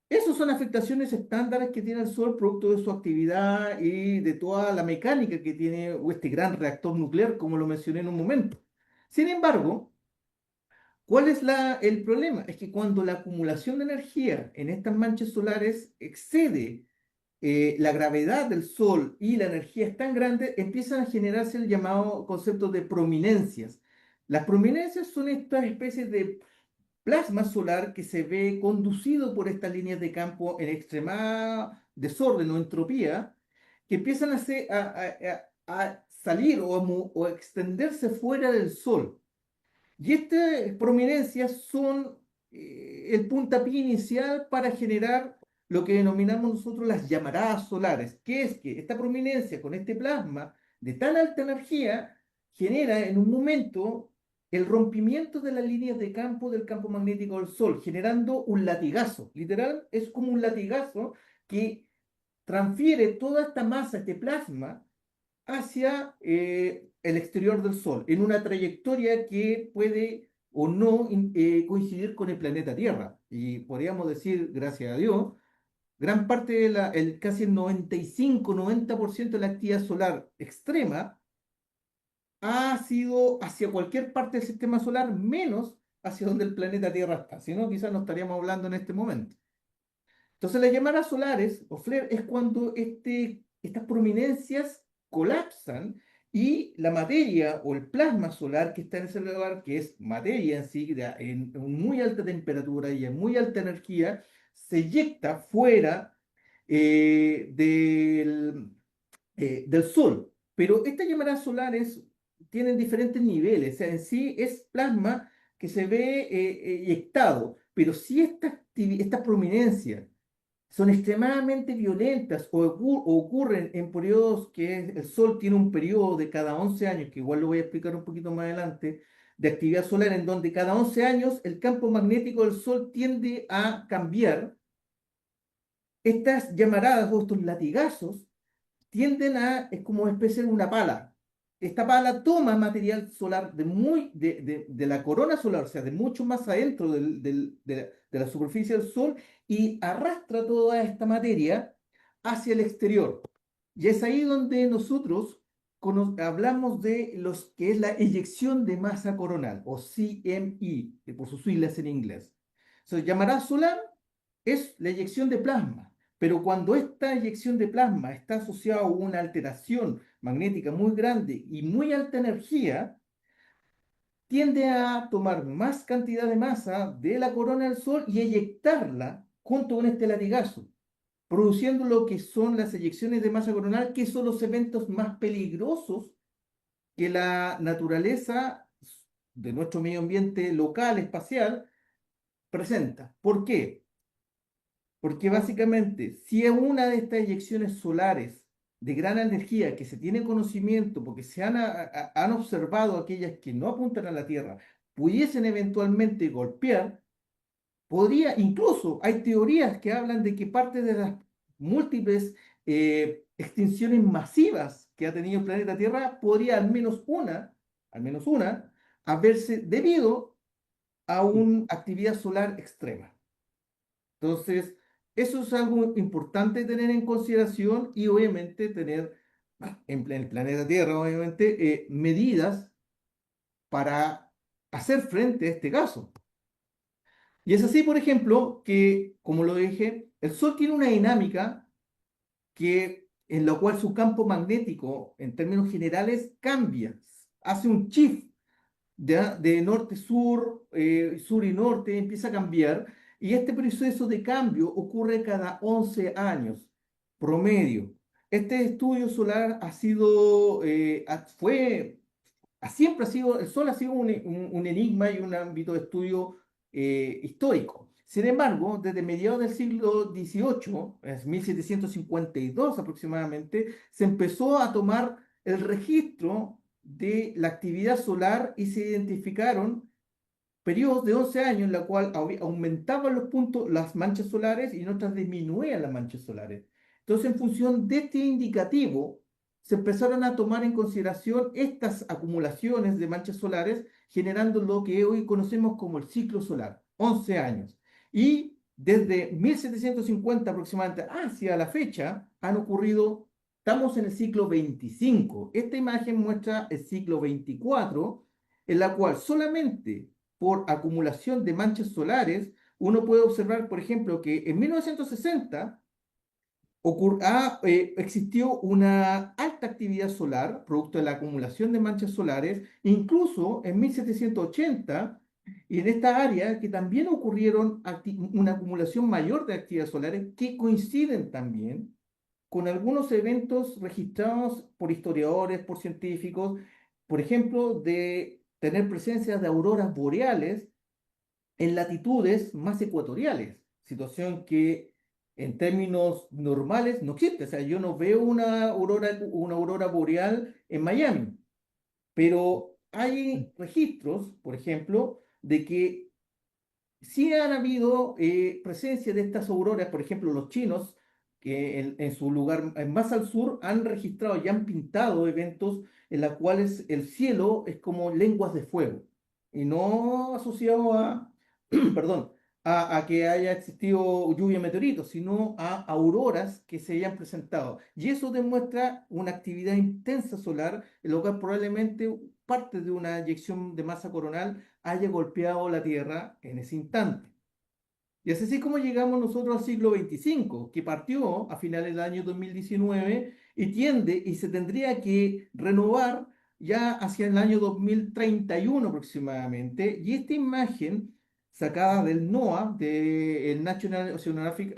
Esas son afectaciones estándares que tiene el Sol producto de su actividad y de toda la mecánica que tiene este gran reactor nuclear, como lo mencioné en un momento. Sin embargo, ¿cuál es el problema? Es que cuando la acumulación de energía en estas manchas solares excede la gravedad del Sol y la energía es tan grande, empiezan a generarse el llamado concepto de prominencias. Las prominencias son estas especies de plasma solar que se ve conducido por estas líneas de campo en extremada desorden o entropía, que empiezan a salir o a extenderse fuera del Sol. Y estas prominencias son el puntapié inicial para generar lo que denominamos nosotros las llamaradas solares, que es que esta prominencia con este plasma de tan alta energía genera en un momento el rompimiento de las líneas de campo del campo magnético del Sol, generando un latigazo. Literal, es como un latigazo que transfiere toda esta masa, este plasma, hacia el exterior del Sol, en una trayectoria que puede o no coincidir con el planeta Tierra. Y podríamos decir, gracias a Dios, gran parte casi el 95-90% de la actividad solar extrema ha sido hacia cualquier parte del sistema solar, menos hacia donde el planeta Tierra está. Si no, quizás no estaríamos hablando en este momento. Entonces, las llamadas solares o flare es cuando estas prominencias colapsan y la materia o el plasma solar que está en ese lugar, que es materia en sí, en muy alta temperatura y en muy alta energía, se eyecta fuera del Sol. Pero estas llamadas solares tienen diferentes niveles. O sea, en sí es plasma que se ve eyectado, pero si estas prominencias son extremadamente violentas o ocurren en periodos que el Sol tiene un periodo de cada 11 años, que igual lo voy a explicar un poquito más adelante, de actividad solar, en donde cada 11 años el campo magnético del Sol tiende a cambiar. Estas llamaradas o estos latigazos tienden a, es como una especie de una pala. Esta pala toma material solar de la corona solar, o sea, de mucho más adentro de la superficie del Sol, y arrastra toda esta materia hacia el exterior. Y es ahí donde nosotros hablamos de los que es la eyección de masa coronal, o CME, que por sus siglas en inglés. Se llamará solar, es la eyección de plasma. Pero cuando esta eyección de plasma está asociada a una alteración magnética muy grande y muy alta energía, tiende a tomar más cantidad de masa de la corona del Sol y eyectarla junto con este latigazo, produciendo lo que son las eyecciones de masa coronal, que son los eventos más peligrosos que la naturaleza de nuestro medio ambiente local, espacial, presenta. ¿Por qué? Porque básicamente, si es una de estas eyecciones solares de gran energía que se tiene conocimiento, porque han observado aquellas que no apuntan a la Tierra, pudiesen eventualmente golpear, incluso hay teorías que hablan de que parte de las múltiples extinciones masivas que ha tenido el planeta Tierra, podría al menos una, haberse debido a una actividad solar extrema. Entonces, eso es algo importante tener en consideración y obviamente tener en el planeta Tierra, obviamente, medidas para hacer frente a este caso. Y es así, por ejemplo, que, como lo dije, el Sol tiene una dinámica en la cual su campo magnético, en términos generales, cambia, hace un shift de norte-sur, sur y norte, empieza a cambiar, y este proceso de cambio ocurre cada 11 años, promedio. Este estudio solar siempre ha sido, el Sol ha sido un enigma y un ámbito de estudio histórico. Sin embargo, desde mediados del siglo XVIII, es 1752 aproximadamente, se empezó a tomar el registro de la actividad solar y se identificaron periodos de 11 años en la cual aumentaban los puntos, las manchas solares y en otras disminuían las manchas solares. Entonces, en función de este indicativo, se empezaron a tomar en consideración estas acumulaciones de manchas solares, generando lo que hoy conocemos como el ciclo solar, 11 años. Y desde 1750 aproximadamente hacia la fecha han ocurrido, estamos en el siglo 25. Esta imagen muestra el siglo 24, en la cual solamente por acumulación de manchas solares, uno puede observar, por ejemplo, que en 1960 existió una alta actividad solar, producto de la acumulación de manchas solares, incluso en 1780, y en esta área que también ocurrieron una acumulación mayor de actividades solares que coinciden también con algunos eventos registrados por historiadores, por científicos, por ejemplo, de tener presencia de auroras boreales en latitudes más ecuatoriales, situación que en términos normales no existe. O sea, yo no veo una aurora boreal en Miami, pero hay registros, por ejemplo, de que sí han habido presencia de estas auroras. Por ejemplo, los chinos, que en su lugar más al sur, han registrado y han pintado eventos en los cuales el cielo es como lenguas de fuego, y no asociado perdón, a que haya existido lluvia de meteoritos, sino a auroras que se hayan presentado. Y eso demuestra una actividad intensa solar, en lo cual probablemente parte de una eyección de masa coronal haya golpeado la Tierra en ese instante. Y es así como llegamos nosotros al siglo XXV, que partió a finales del año 2019 y se tendría que renovar ya hacia el año 2031 aproximadamente. Y esta imagen sacada del NOAA, del National Oceanographic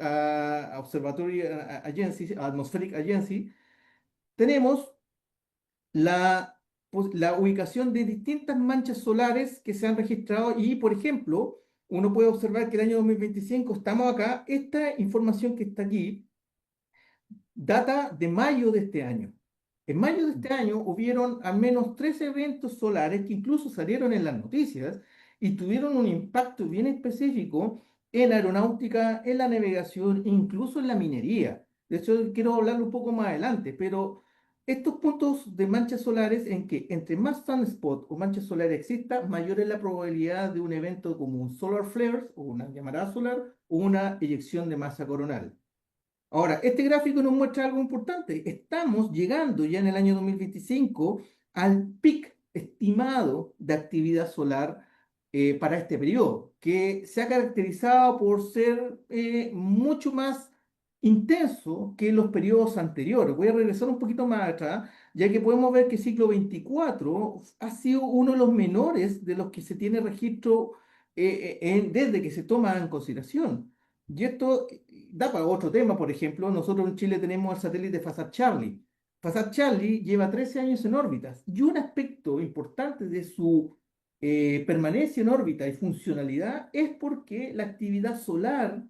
Observatory Agency, Atmospheric Agency, tenemos la ubicación de distintas manchas solares que se han registrado y, por ejemplo, uno puede observar que el año 2025 estamos acá, esta información que está aquí data de mayo de este año. En mayo de este año hubieron al menos 3 eventos solares que incluso salieron en las noticias y tuvieron un impacto bien específico en la aeronáutica, en la navegación, incluso en la minería. De hecho, quiero hablarlo un poco más adelante, pero estos puntos de manchas solares en que entre más sunspot o manchas solares exista, mayor es la probabilidad de un evento como un solar flare o una llamarada solar o una eyección de masa coronal. Ahora, este gráfico nos muestra algo importante. Estamos llegando ya en el año 2025 al pic estimado de actividad solar para este periodo, que se ha caracterizado por ser mucho más intenso que los periodos anteriores. Voy a regresar un poquito más atrás, ya que podemos ver que el ciclo 24 ha sido uno de los menores de los que se tiene registro desde que se toma en consideración. Y esto da para otro tema, por ejemplo, nosotros en Chile tenemos el satélite FASAT Charlie. FASAT Charlie lleva 13 años en órbitas y un aspecto importante de su permanencia en órbita y funcionalidad es porque la actividad solar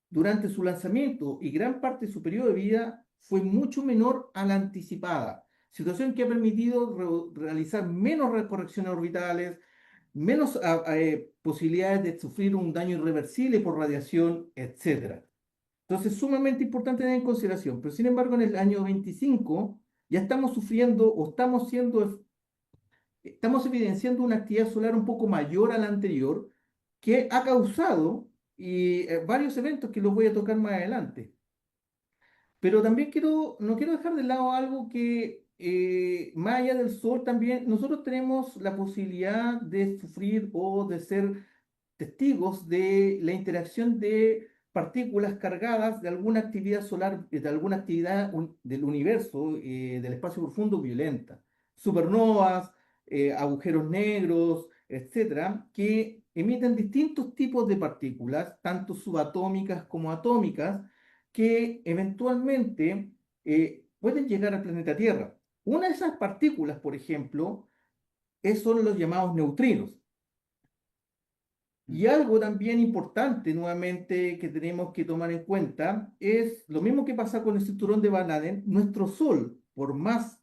durante su lanzamiento y gran parte de su periodo de vida fue mucho menor a la anticipada, situación que ha permitido realizar menos correcciones orbitales, menos posibilidades de sufrir un daño irreversible por radiación, etcétera. Entonces, sumamente importante tener en consideración. Pero, sin embargo, en el año 25 ya estamos sufriendo o estamos evidenciando una actividad solar un poco mayor a la anterior que ha causado varios eventos que los voy a tocar más adelante. Pero también no quiero dejar de lado algo que, más allá del Sol, también nosotros tenemos la posibilidad de sufrir o de ser testigos de la interacción de partículas cargadas de alguna actividad solar, de alguna actividad del universo, del espacio profundo violenta. Supernovas, agujeros negros, etcétera, que emiten distintos tipos de partículas, tanto subatómicas como atómicas, que eventualmente pueden llegar al planeta Tierra. Una de esas partículas, por ejemplo, son los llamados neutrinos. Y algo también importante, nuevamente, que tenemos que tomar en cuenta es lo mismo que pasa con el cinturón de Van Allen. Nuestro Sol, por más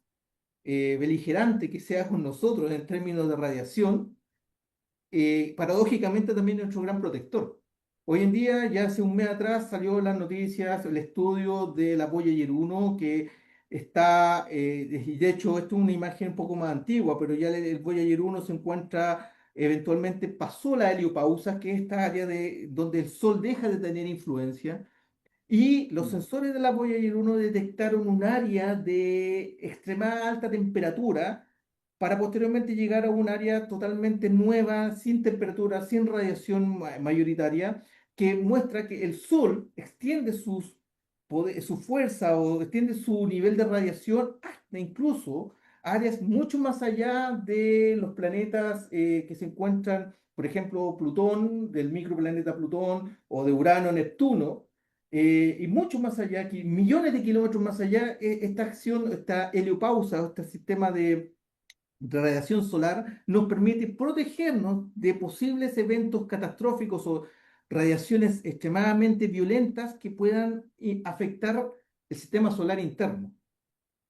beligerante que sea con nosotros en términos de radiación, paradójicamente también es nuestro gran protector. Hoy en día, ya hace un mes atrás, salió en las noticias el estudio de la Voyager 1 que está, y de hecho, esto es una imagen un poco más antigua, pero ya el Voyager 1 se encuentra, eventualmente pasó la heliopausa, que es esta área donde el Sol deja de tener influencia, y los sensores de la Voyager 1 detectaron un área de extrema alta temperatura para posteriormente llegar a un área totalmente nueva, sin temperatura, sin radiación mayoritaria, que muestra que el Sol extiende su fuerza o extiende su nivel de radiación hasta incluso áreas mucho más allá de los planetas que se encuentran, por ejemplo, Plutón, del microplaneta Plutón, o de Urano, Neptuno, y mucho más allá, aquí, millones de kilómetros más allá, esta acción, esta heliopausa, este sistema de radiación solar nos permite protegernos de posibles eventos catastróficos o radiaciones extremadamente violentas que puedan afectar el sistema solar interno.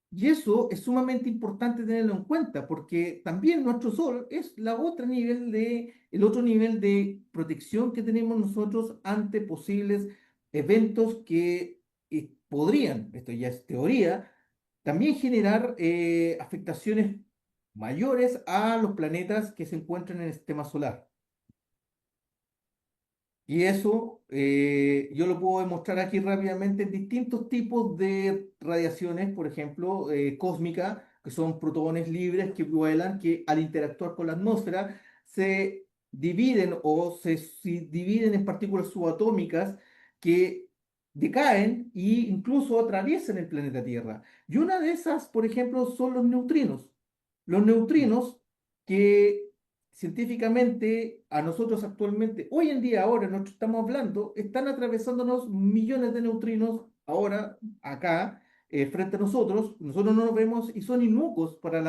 Y eso es sumamente importante tenerlo en cuenta, porque también nuestro Sol es el otro nivel de protección que tenemos nosotros ante posibles eventos que podrían, esto ya es teoría, también generar afectaciones mayores a los planetas que se encuentran en el sistema solar. Y eso yo lo puedo demostrar aquí rápidamente en distintos tipos de radiaciones, por ejemplo, cósmica, que son protones libres que vuelan, que al interactuar con la atmósfera se dividen o se dividen en partículas subatómicas que decaen e incluso atraviesan el planeta Tierra. Y una de esas, por ejemplo, son los neutrinos. Los neutrinos que científicamente a nosotros actualmente, hoy en día, ahora nosotros estamos hablando, están atravesándonos millones de neutrinos ahora, acá, frente a nosotros. Nosotros no los vemos y son inocuos para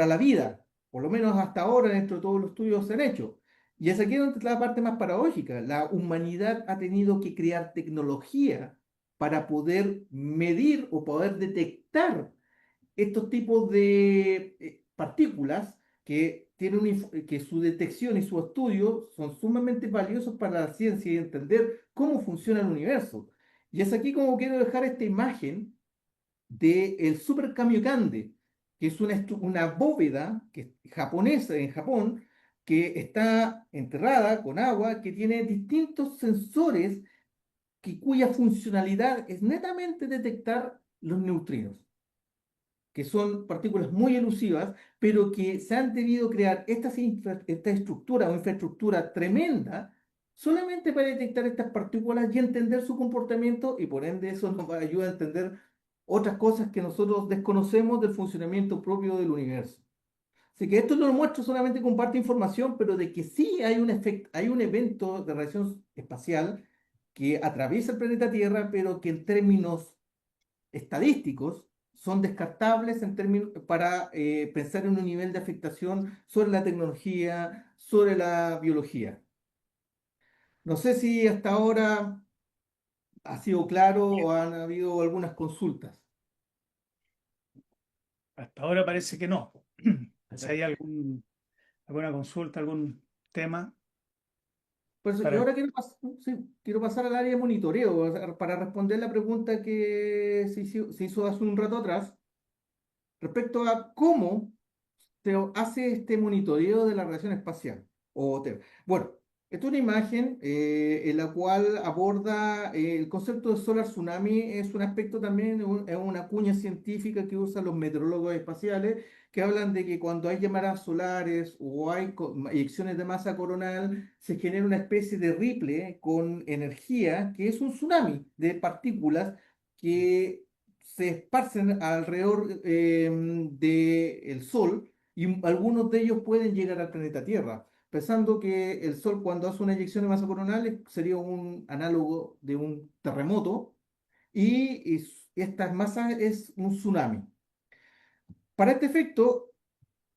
la vida, por lo menos hasta ahora dentro de todos los estudios se han hecho. Y es aquí donde está la parte más paradójica. La humanidad ha tenido que crear tecnología para poder medir o poder detectar estos tipos de partículas que tienen que su detección y su estudio son sumamente valiosos para la ciencia y entender cómo funciona el universo. Y es aquí como quiero dejar esta imagen del Super Kamiokande, que es una bóveda japonesa en Japón, que está enterrada con agua, que tiene distintos sensores cuya funcionalidad es netamente detectar los neutrinos, que son partículas muy elusivas, pero que se han debido crear esta estructura o infraestructura tremenda solamente para detectar estas partículas y entender su comportamiento, y por ende eso nos ayuda a entender otras cosas que nosotros desconocemos del funcionamiento propio del universo. Así que esto no lo muestro solamente con parte de información, pero de que sí hay un efecto, hay un evento de radiación espacial que atraviesa el planeta Tierra, pero que en términos estadísticos son descartables en términos para pensar en un nivel de afectación sobre la tecnología, sobre la biología. No sé si hasta ahora ha sido claro o han habido algunas consultas. Hasta ahora parece que no. Si hay Perfecto. alguna consulta, algún tema Por eso yo para... ahora sí, quiero pasar al área de monitoreo, o sea, para responder la pregunta que se hizo hace un rato atrás respecto a cómo se hace este monitoreo de la radiación espacial. Bueno, esta es una imagen en la cual aborda el concepto de solar tsunami, es un aspecto también, es una cuña científica que usan los meteorólogos espaciales, que hablan de que cuando hay llamadas solares o hay eyecciones de masa coronal, se genera una especie de ripple con energía, que es un tsunami de partículas que se esparcen alrededor del Sol, y algunos de ellos pueden llegar al planeta Tierra, pensando que el Sol, cuando hace una eyección de masa coronal, sería un análogo de un terremoto, y esta masa es un tsunami. Para este efecto,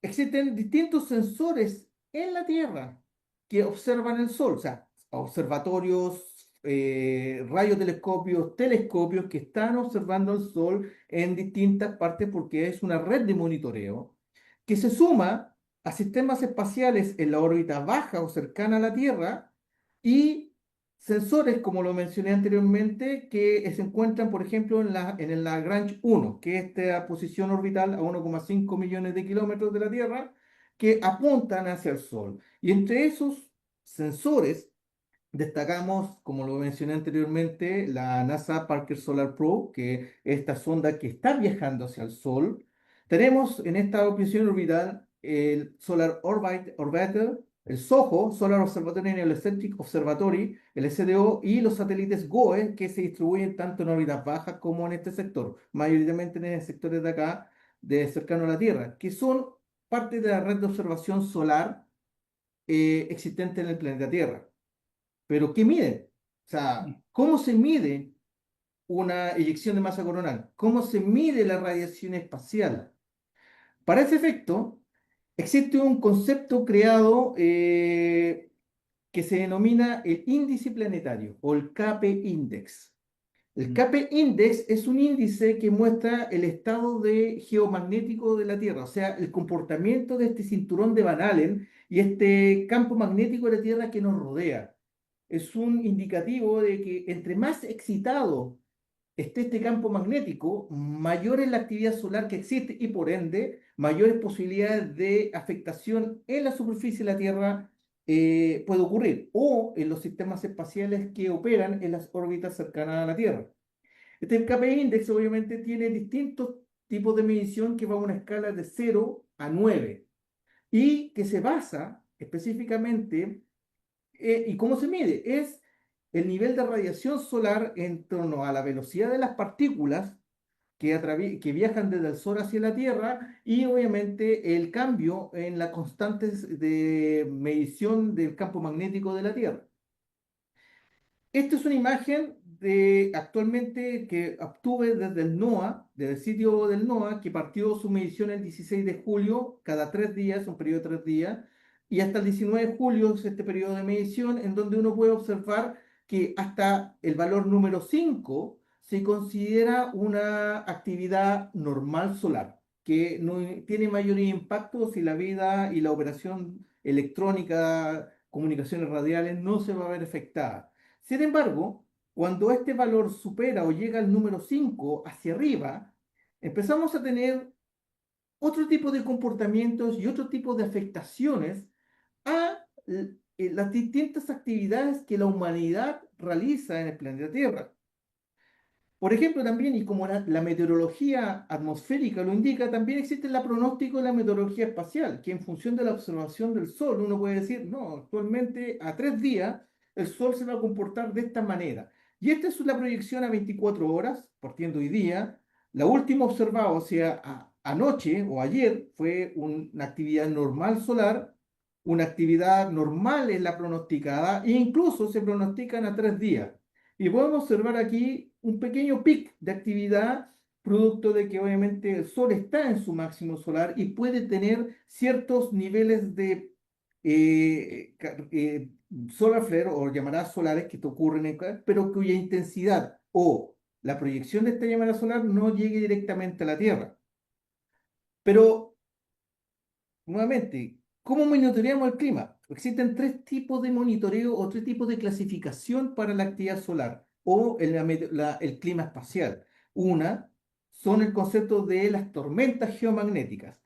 existen distintos sensores en la Tierra que observan el Sol, o sea, observatorios, radiotelescopios, telescopios que están observando el Sol en distintas partes, porque es una red de monitoreo que se suma a sistemas espaciales en la órbita baja o cercana a la Tierra, y sensores, como lo mencioné anteriormente, que se encuentran, por ejemplo, en el Lagrange 1, que es esta posición orbital a 1,5 millones de kilómetros de la Tierra, que apuntan hacia el Sol. Y entre esos sensores destacamos, como lo mencioné anteriormente, la NASA Parker Solar Probe, que es esta sonda que está viajando hacia el Sol. Tenemos en esta posición orbital el Solar Orbiter, el SOHO, Solar Observatory and Heliocentric Observatory, el SDO, y los satélites GOE, que se distribuyen tanto en órbitas bajas como en este sector, mayoritariamente en el sectores de acá, de cercano a la Tierra, que son parte de la red de observación solar existente en el planeta Tierra. Pero ¿qué mide? O sea, ¿cómo se mide una eyección de masa coronal? ¿Cómo se mide la radiación espacial? Para ese efecto, existe un concepto creado que se denomina el índice planetario o el KP Index. El KP Index es un índice que muestra el estado geomagnético de la Tierra, o sea, el comportamiento de este cinturón de Van Allen y este campo magnético de la Tierra que nos rodea. Es un indicativo de que entre más excitado esté este campo magnético, mayor es la actividad solar que existe y por ende mayores posibilidades de afectación en la superficie de la Tierra puede ocurrir, o en los sistemas espaciales que operan en las órbitas cercanas a la Tierra. Este KPI Index obviamente tiene distintos tipos de medición que va a una escala de 0 a 9, y que se basa específicamente, ¿y cómo se mide? Es el nivel de radiación solar en torno a la velocidad de las partículas que viajan desde el Sol hacia la Tierra y obviamente el cambio en las constantes de medición del campo magnético de la Tierra. Esta es una imagen de actualmente que obtuve desde el NOAA, desde el sitio del NOAA, que partió su medición el 16 de julio, cada 3 días, un periodo de 3 días, y hasta el 19 de julio es este periodo de medición en donde uno puede observar que hasta el valor número 5 se considera una actividad normal solar, que no tiene mayor impacto si la vida y la operación electrónica, comunicaciones radiales, no se va a ver afectada. Sin embargo, cuando este valor supera o llega al número 5 hacia arriba, empezamos a tener otro tipo de comportamientos y otro tipo de afectaciones a las distintas actividades que la humanidad realiza en el planeta Tierra. Por ejemplo, también, y como la meteorología atmosférica lo indica, también existe el pronóstico de la meteorología espacial, que en función de la observación del Sol uno puede decir, no, actualmente a 3 días el Sol se va a comportar de esta manera. Y esta es la proyección a 24 horas, partiendo hoy día. La última observada, o sea, anoche o ayer, fue una actividad normal solar, una actividad normal en la pronosticada, e incluso se pronostican a 3 días. Y podemos observar aquí un pequeño pic de actividad, producto de que obviamente el Sol está en su máximo solar y puede tener ciertos niveles de solar flare o llamadas solares que te ocurren, pero cuya intensidad o la proyección de esta llamada solar no llegue directamente a la Tierra. Pero nuevamente, ¿cómo monitoreamos el clima? Existen 3 tipos de monitoreo o 3 tipos de clasificación para la actividad solar o el clima espacial. Una son el concepto de las tormentas geomagnéticas,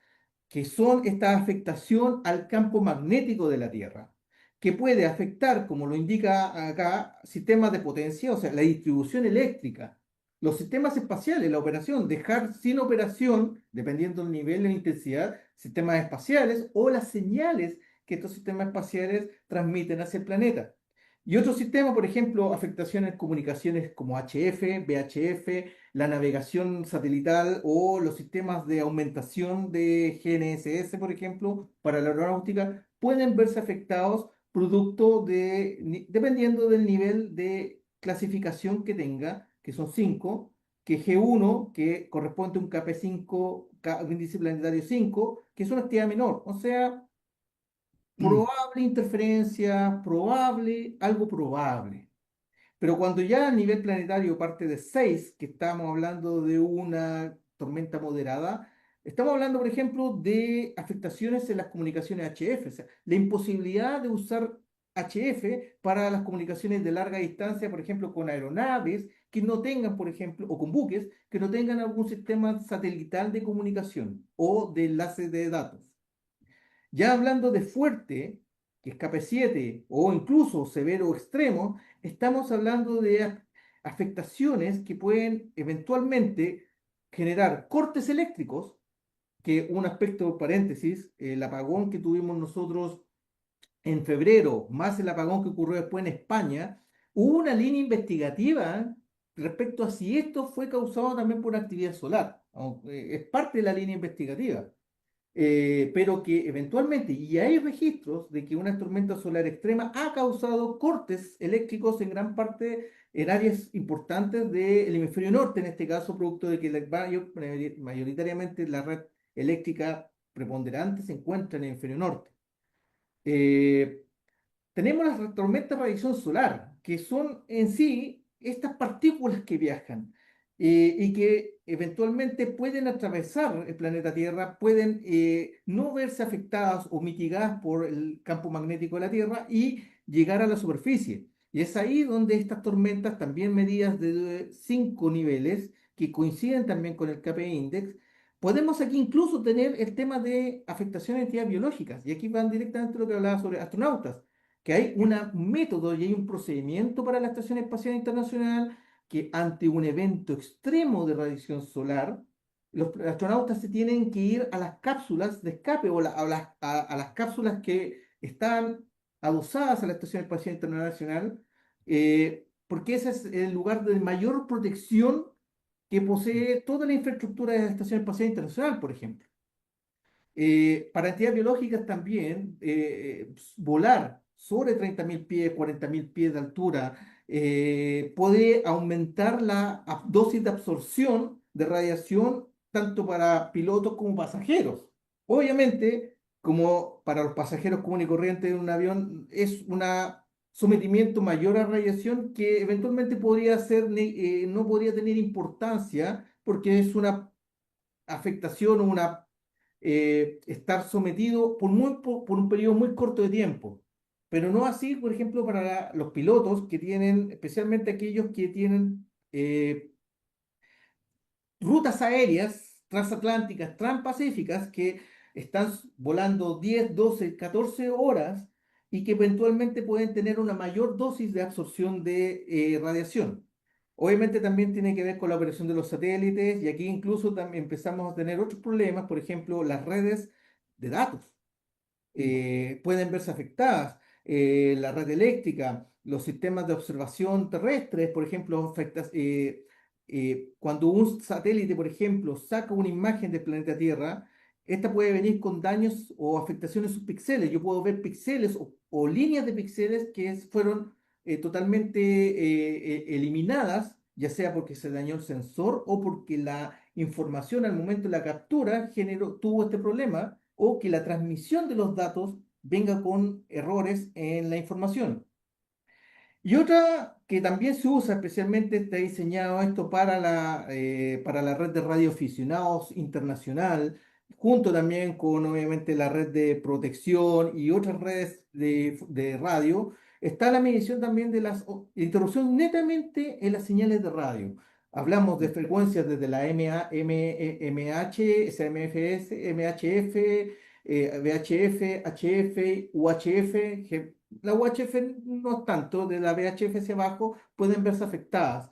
que son esta afectación al campo magnético de la Tierra, que puede afectar, como lo indica acá, sistemas de potencia, o sea, la distribución eléctrica, los sistemas espaciales, la operación, dejar sin operación, dependiendo del nivel de intensidad, sistemas espaciales o las señales que estos sistemas espaciales transmiten hacia el planeta. Y otros sistemas, por ejemplo, afectaciones en comunicaciones como HF, VHF, la navegación satelital o los sistemas de aumentación de GNSS, por ejemplo, para la aeronáutica, pueden verse afectados producto dependiendo del nivel de clasificación que tenga, que son 5, que G1, que corresponde a un KP5, un índice planetario 5, que es una actividad menor, o sea, probable interferencia, probable, algo probable. Pero cuando ya a nivel planetario parte de 6, que estamos hablando de una tormenta moderada, estamos hablando, por ejemplo, de afectaciones en las comunicaciones HF, o sea, la imposibilidad de usar HF para las comunicaciones de larga distancia, por ejemplo, con aeronaves que no tengan, por ejemplo, o con buques que no tengan algún sistema satelital de comunicación o de enlace de datos. Ya hablando de fuerte, que es KP7, o incluso severo o extremo, estamos hablando de afectaciones que pueden eventualmente generar cortes eléctricos, que un aspecto, paréntesis, el apagón que tuvimos nosotros en febrero, más el apagón que ocurrió después en España, hubo una línea investigativa respecto a si esto fue causado también por actividad solar. Es parte de la línea investigativa, pero que eventualmente, y hay registros de que una tormenta solar extrema ha causado cortes eléctricos en gran parte en áreas importantes del hemisferio norte, en este caso producto de que mayoritariamente la red eléctrica preponderante se encuentra en el hemisferio norte. Eh, Tenemos las tormentas de radiación solar, que son en sí estas partículas que viajan y que eventualmente pueden atravesar el planeta Tierra, pueden no verse afectadas o mitigadas por el campo magnético de la Tierra y llegar a la superficie. Y es ahí donde estas tormentas, también medidas de 5 niveles, que coinciden también con el KP Index, podemos aquí incluso tener el tema de afectaciones de entidades biológicas. Y aquí van directamente lo que hablaba sobre astronautas, que hay un método y hay un procedimiento para la Estación Espacial Internacional que ante un evento extremo de radiación solar, los astronautas se tienen que ir a las cápsulas de escape o a las cápsulas que están adosadas a la Estación Espacial Internacional porque ese es el lugar de mayor protección que posee toda la infraestructura de la Estación Espacial Internacional, por ejemplo. Para entidades biológicas también, volar sobre 30.000 pies, 40.000 pies de altura, puede aumentar la dosis de absorción de radiación tanto para pilotos como pasajeros. Obviamente, como para los pasajeros comunes y corrientes de un avión, es un sometimiento mayor a radiación que eventualmente podría ser, no podría tener importancia porque es una afectación o una estar sometido por un periodo muy corto de tiempo. Pero no así, por ejemplo, para los pilotos que tienen, especialmente aquellos que tienen rutas aéreas transatlánticas, transpacíficas, que están volando 10, 12, 14 horas y que eventualmente pueden tener una mayor dosis de absorción de radiación. Obviamente también tiene que ver con la operación de los satélites y aquí incluso también empezamos a tener otros problemas, por ejemplo, las redes de datos pueden verse afectadas. La red eléctrica, los sistemas de observación terrestres, por ejemplo, cuando un satélite, por ejemplo, saca una imagen del planeta Tierra, esta puede venir con daños o afectaciones en sus píxeles. Yo puedo ver píxeles o líneas de píxeles que fueron totalmente eliminadas, ya sea porque se dañó el sensor o porque la información al momento de la captura tuvo este problema o que la transmisión de los datos venga con errores en la información. Y otra que también se usa, especialmente está diseñado esto para la red de radioaficionados internacional, junto también con obviamente la red de protección y otras redes de radio, está la medición también de las interrupciones netamente en las señales de radio. Hablamos de frecuencias desde la MH, SMFS, MHF, VHF, HF, UHF, la UHF no tanto, de la VHF hacia abajo pueden verse afectadas.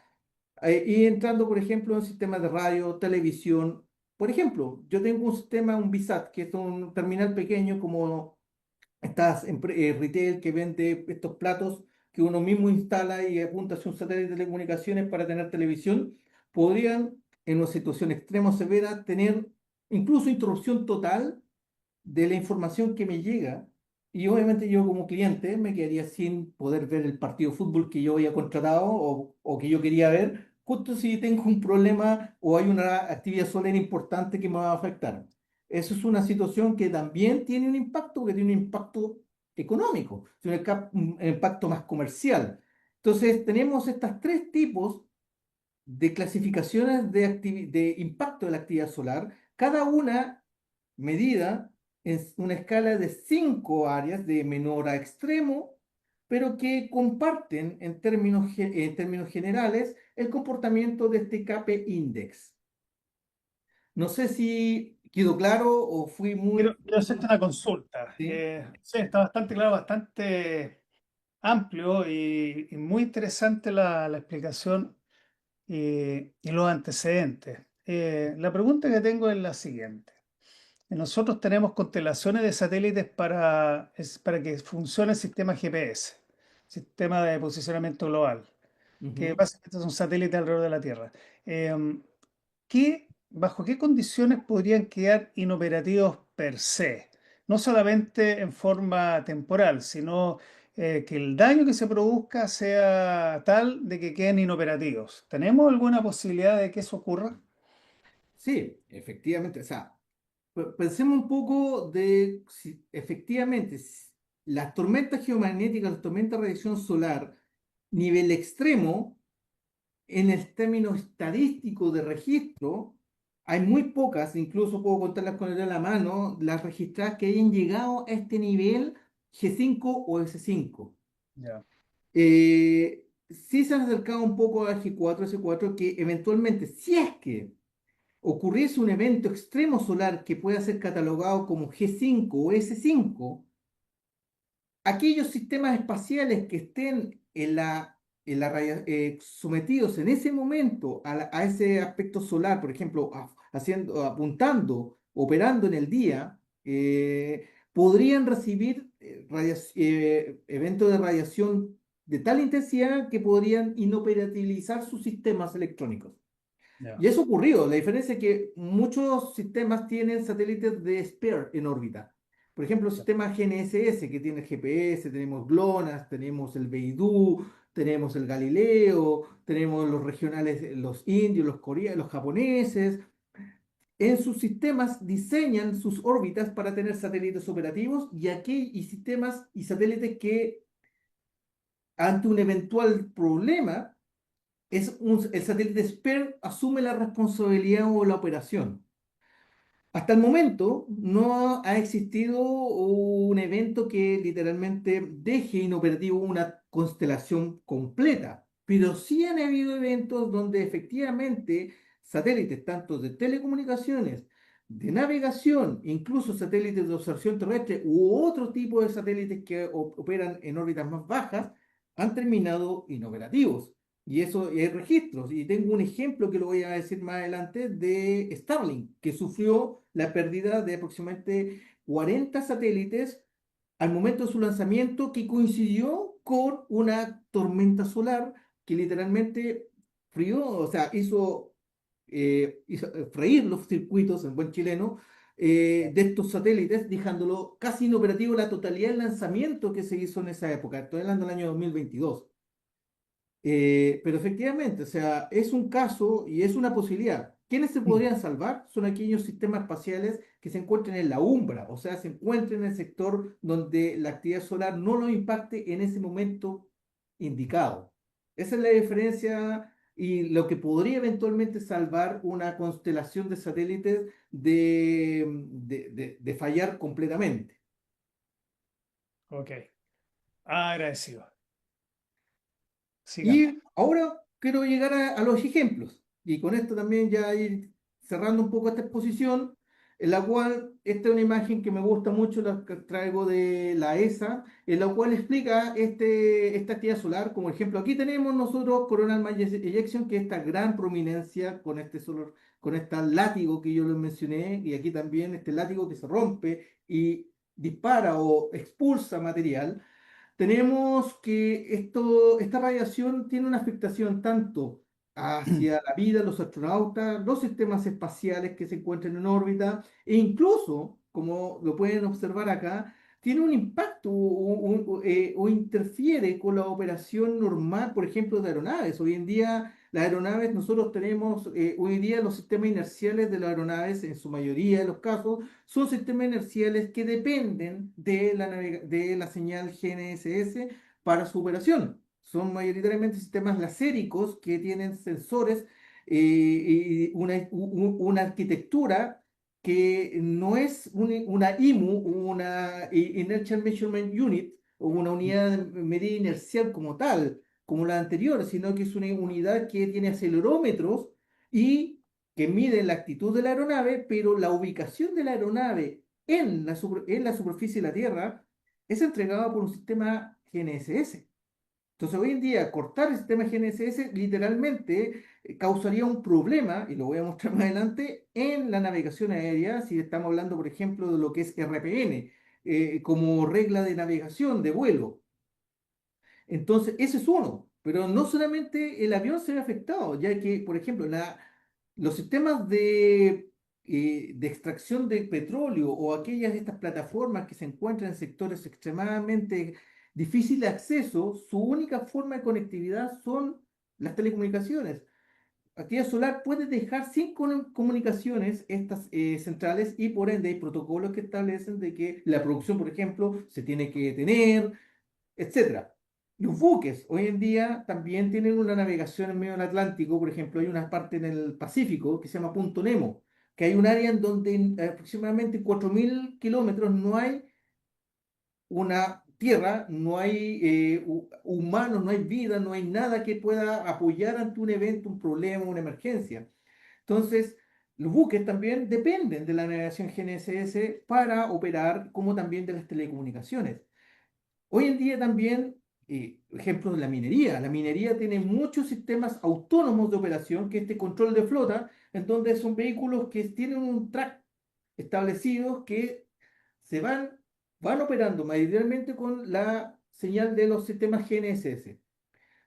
Y entrando, por ejemplo, en sistemas de radio, televisión. Por ejemplo, yo tengo un sistema, un VSAT, que es un terminal pequeño como estas retail que vende estos platos que uno mismo instala y apunta hacia un satélite de telecomunicaciones para tener televisión. Podrían, en una situación extrema o severa, tener incluso interrupción total de la información que me llega y obviamente yo como cliente me quedaría sin poder ver el partido de fútbol que yo había contratado o que yo quería ver, justo si tengo un problema o hay una actividad solar importante que me va a afectar. Eso es una situación que también tiene un impacto, que tiene un impacto económico, tiene un impacto más comercial. Entonces tenemos estos tres tipos de clasificaciones de impacto de la actividad solar, cada una medida en una escala de 5 áreas de menor a extremo, pero que comparten en términos generales el comportamiento de este KP Index. No sé si quedó claro o fui muy... Quiero hacerte una consulta. ¿Sí? Sí, está bastante claro, bastante amplio y muy interesante la explicación y los antecedentes. La pregunta que tengo es la siguiente. Nosotros tenemos constelaciones de satélites para que funcione el sistema GPS, sistema de posicionamiento global, que Ujú. básicamente son satélites alrededor de la Tierra. Em, ¿Bajo qué condiciones podrían quedar inoperativos per se? No solamente en forma temporal, sino que el daño que se produzca sea tal de que queden inoperativos. ¿Tenemos alguna posibilidad de que eso ocurra? Sí, efectivamente. O sea, pensemos un poco de si efectivamente las tormentas geomagnéticas, las tormentas de radiación solar, nivel extremo, en el término estadístico de registro, hay muy pocas, incluso puedo contarlas con el dedo en la mano, las registradas que hayan llegado a este nivel G5 o S5. Ya. Sí se han acercado un poco a G4, S4, que eventualmente, si es que ocurriese un evento extremo solar que pueda ser catalogado como G5 o S5, aquellos sistemas espaciales que estén sometidos en ese momento a ese aspecto solar, por ejemplo, apuntando, operando en el día, podrían recibir eventos de radiación de tal intensidad que podrían inoperabilizar sus sistemas electrónicos. Y eso ocurrió. La diferencia es que muchos sistemas tienen satélites de spare en órbita. Por ejemplo, el sistema GNSS, que tiene el GPS, tenemos GLONASS, tenemos el Beidou, tenemos el Galileo, tenemos los regionales, los indios, los coreanos, los japoneses. En sus sistemas diseñan sus órbitas para tener satélites operativos y sistemas y satélites que ante un eventual problema el satélite spare asume la responsabilidad o la operación. Hasta el momento no ha existido un evento que literalmente deje inoperativo una constelación completa, pero sí han habido eventos donde efectivamente satélites tanto de telecomunicaciones, de navegación, incluso satélites de observación terrestre u otro tipo de satélites que operan en órbitas más bajas, han terminado inoperativos. Y eso, y hay registros. Y tengo un ejemplo que lo voy a decir más adelante de Starlink, que sufrió la pérdida de aproximadamente 40 satélites al momento de su lanzamiento, que coincidió con una tormenta solar que literalmente frió, o sea, hizo freír los circuitos, en buen chileno, de estos satélites, dejándolo casi inoperativo la totalidad del lanzamiento que se hizo en esa época. Estoy hablando del año 2022. Pero efectivamente, o sea, es un caso y es una posibilidad. ¿Quiénes se podrían salvar? Son aquellos sistemas espaciales que se encuentren en la umbra, o sea, se encuentren en el sector donde la actividad solar no lo impacte en ese momento indicado. Esa es la diferencia y lo que podría eventualmente salvar una constelación de satélites de fallar completamente. Ok. Agradecido. Sigamos. Y ahora quiero llegar a los ejemplos. Y con esto también ya ir cerrando un poco esta exposición, en la cual esta es una imagen que me gusta mucho, la que traigo de la ESA, en la cual explica esta actividad solar. Como ejemplo, aquí tenemos nosotros Coronal Mass Ejection, que es esta gran prominencia con este solar, con este látigo que yo les mencioné, y aquí también este látigo que se rompe y dispara o expulsa material. Tenemos que esta radiación tiene una afectación tanto hacia la vida de los astronautas, los sistemas espaciales que se encuentran en órbita, e incluso, como lo pueden observar acá, tiene un impacto o interfiere con la operación normal, por ejemplo, de aeronaves. Hoy en día, las aeronaves, nosotros tenemos, hoy en día los sistemas inerciales de las aeronaves, en su mayoría de los casos, son sistemas inerciales que dependen de la señal GNSS para su operación. Son mayoritariamente sistemas laséricos que tienen sensores y una arquitectura que no es una IMU, una Inertial Measurement Unit, o una unidad de medida inercial como tal, como la anterior, sino que es una unidad que tiene acelerómetros y que mide la actitud de la aeronave, pero la ubicación de la aeronave en la superficie de la Tierra es entregada por un sistema GNSS. Entonces, hoy en día, cortar el sistema GNSS literalmente causaría un problema, y lo voy a mostrar más adelante, en la navegación aérea, si estamos hablando, por ejemplo, de lo que es RPN, como regla de navegación, de vuelo. Entonces, ese es uno, pero no solamente el avión se ve afectado, ya que, por ejemplo, los sistemas de extracción de petróleo o aquellas de estas plataformas que se encuentran en sectores extremadamente difíciles de acceso, su única forma de conectividad son las telecomunicaciones. Actividad solar puede dejar sin comunicaciones estas centrales y por ende hay protocolos que establecen de que la producción, por ejemplo, se tiene que detener, etcétera. Los buques hoy en día también tienen una navegación en medio del Atlántico, por ejemplo, hay una parte en el Pacífico que se llama Punto Nemo, que hay un área en donde en aproximadamente 4.000 kilómetros no hay una tierra, no hay humanos, no hay vida, no hay nada que pueda apoyar ante un evento, un problema, una emergencia. Entonces, los buques también dependen de la navegación GNSS para operar, como también de las telecomunicaciones. Hoy en día también, ejemplos de la minería. La minería tiene muchos sistemas autónomos de operación, que este control de flota, en donde son vehículos que tienen un track establecido que se van operando mayoritariamente con la señal de los sistemas GNSS.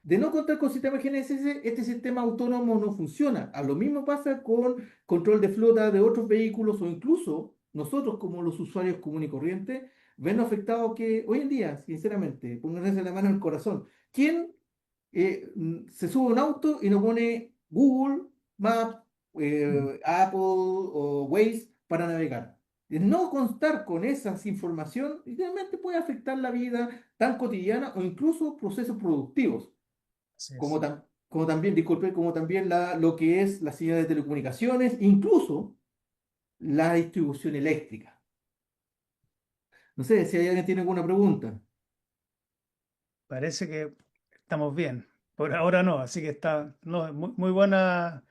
De no contar con sistema GNSS, este sistema autónomo no funciona. A lo mismo pasa con control de flota de otros vehículos o incluso nosotros como los usuarios comunes y corrientes, vemos afectados que hoy en día, sinceramente, pónganse la mano en el corazón, ¿quién se sube a un auto y no pone Google Maps, Apple o Waze para navegar? De no constar con esa información, realmente puede afectar la vida tan cotidiana o incluso procesos productivos Así es. como también, disculpe, como también lo que es la señal de telecomunicaciones, incluso la distribución eléctrica. No sé si hay alguien tiene alguna pregunta. Parece que estamos bien. Por ahora no, así que está no, muy buena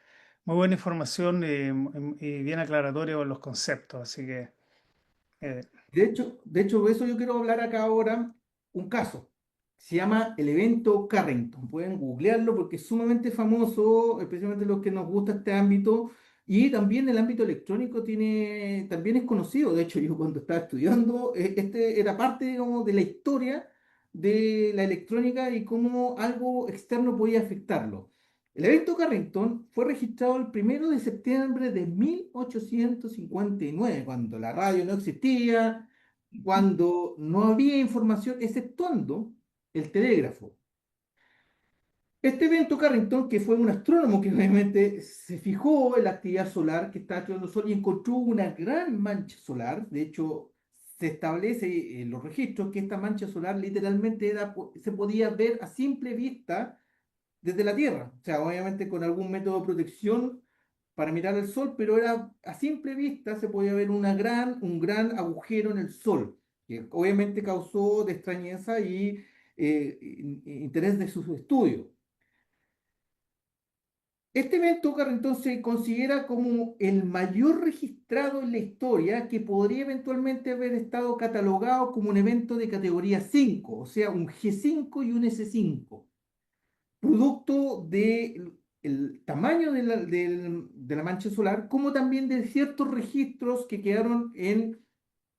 información y bien aclaratorio en los conceptos. Así que eh, De hecho, de eso yo quiero hablar acá ahora, un caso. Se llama el evento Carrington. Pueden googlearlo porque es sumamente famoso, especialmente los que nos gusta este ámbito. Y también el ámbito electrónico también es conocido. De hecho, yo cuando estaba estudiando, este era parte, digamos, de la historia de la electrónica y cómo algo externo podía afectarlo. El evento Carrington fue registrado el 1 de septiembre de 1859, cuando la radio no existía, cuando no había información, exceptuando el telégrafo. Este evento Carrington, que fue un astrónomo que obviamente se fijó en la actividad solar que estaba estudiando el Sol y encontró una gran mancha solar. De hecho, se establece en los registros que esta mancha solar literalmente se podía ver a simple vista desde la Tierra. O sea, obviamente con algún método de protección para mirar el Sol, pero era a simple vista se podía ver un gran agujero en el Sol, que obviamente causó de extrañeza y interés de sus estudios. Este evento, Carrington, se considera como el mayor registrado en la historia que podría eventualmente haber estado catalogado como un evento de categoría 5, o sea, un G5 y un S5, producto del tamaño de la mancha solar, como también de ciertos registros que quedaron en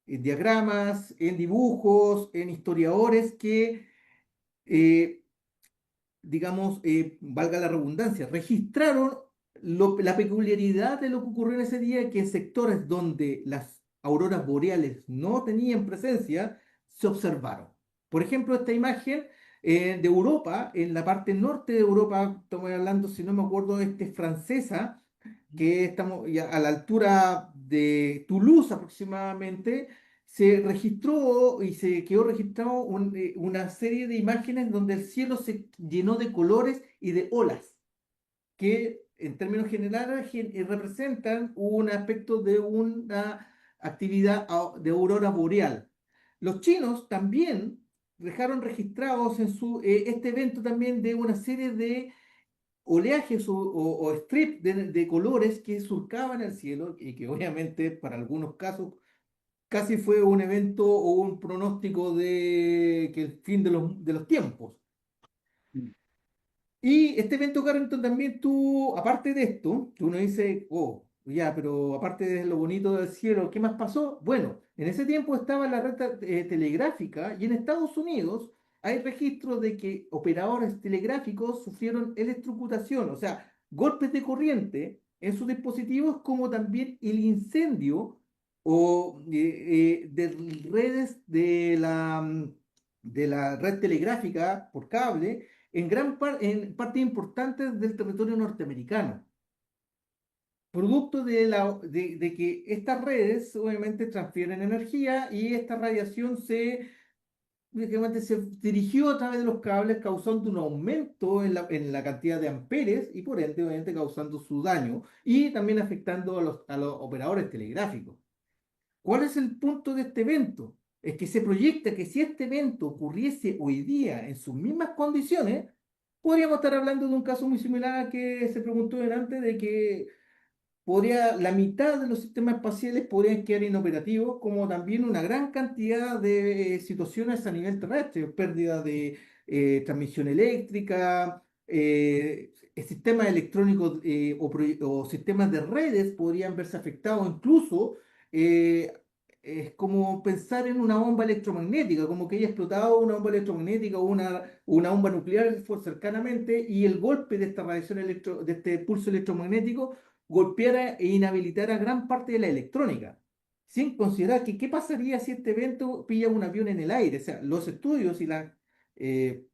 diagramas, en dibujos, en historiadores que, eh, digamos, valga la redundancia, registraron la peculiaridad de lo que ocurrió en ese día, que en sectores donde las auroras boreales no tenían presencia, se observaron. Por ejemplo, esta imagen de Europa, en la parte norte de Europa, estamos hablando, si no me acuerdo, es francesa, que estamos ya a la altura de Toulouse aproximadamente, se registró y se quedó registrado una serie de imágenes donde el cielo se llenó de colores y de olas, que en términos generales representan un aspecto de una actividad de aurora boreal. Los chinos también dejaron registrados este evento también de una serie de oleajes o strips de colores que surcaban el cielo y que obviamente para algunos casos casi fue un evento o un pronóstico de que el fin de los tiempos. Y este evento Carrington también tuvo, aparte de esto, que uno dice, oh, ya, pero aparte de lo bonito del cielo, ¿qué más pasó? Bueno, en ese tiempo estaba la red telegráfica y en Estados Unidos hay registros de que operadores telegráficos sufrieron electrocutación, o sea, golpes de corriente en sus dispositivos, como también el incendio de redes de la red telegráfica por cable en parte importante del territorio norteamericano, producto de que estas redes obviamente transfieren energía y esta radiación básicamente se dirigió a través de los cables causando un aumento en la cantidad de amperes y por ende obviamente causando su daño y también afectando a los operadores telegráficos. ¿Cuál es el punto de este evento? Es que se proyecta que si este evento ocurriese hoy día en sus mismas condiciones, podríamos estar hablando de un caso muy similar al que se preguntó delante, de que la mitad de los sistemas espaciales podrían quedar inoperativos, como también una gran cantidad de situaciones a nivel terrestre, pérdida de transmisión eléctrica, sistemas electrónicos o sistemas de redes podrían verse afectados, incluso eh, es como pensar en una bomba electromagnética, como que haya explotado una bomba electromagnética o una bomba nuclear cercanamente y el golpe de esta radiación de este pulso electromagnético golpeara e inhabilitara gran parte de la electrónica, sin considerar que qué pasaría si este evento pilla un avión en el aire. O sea, los estudios y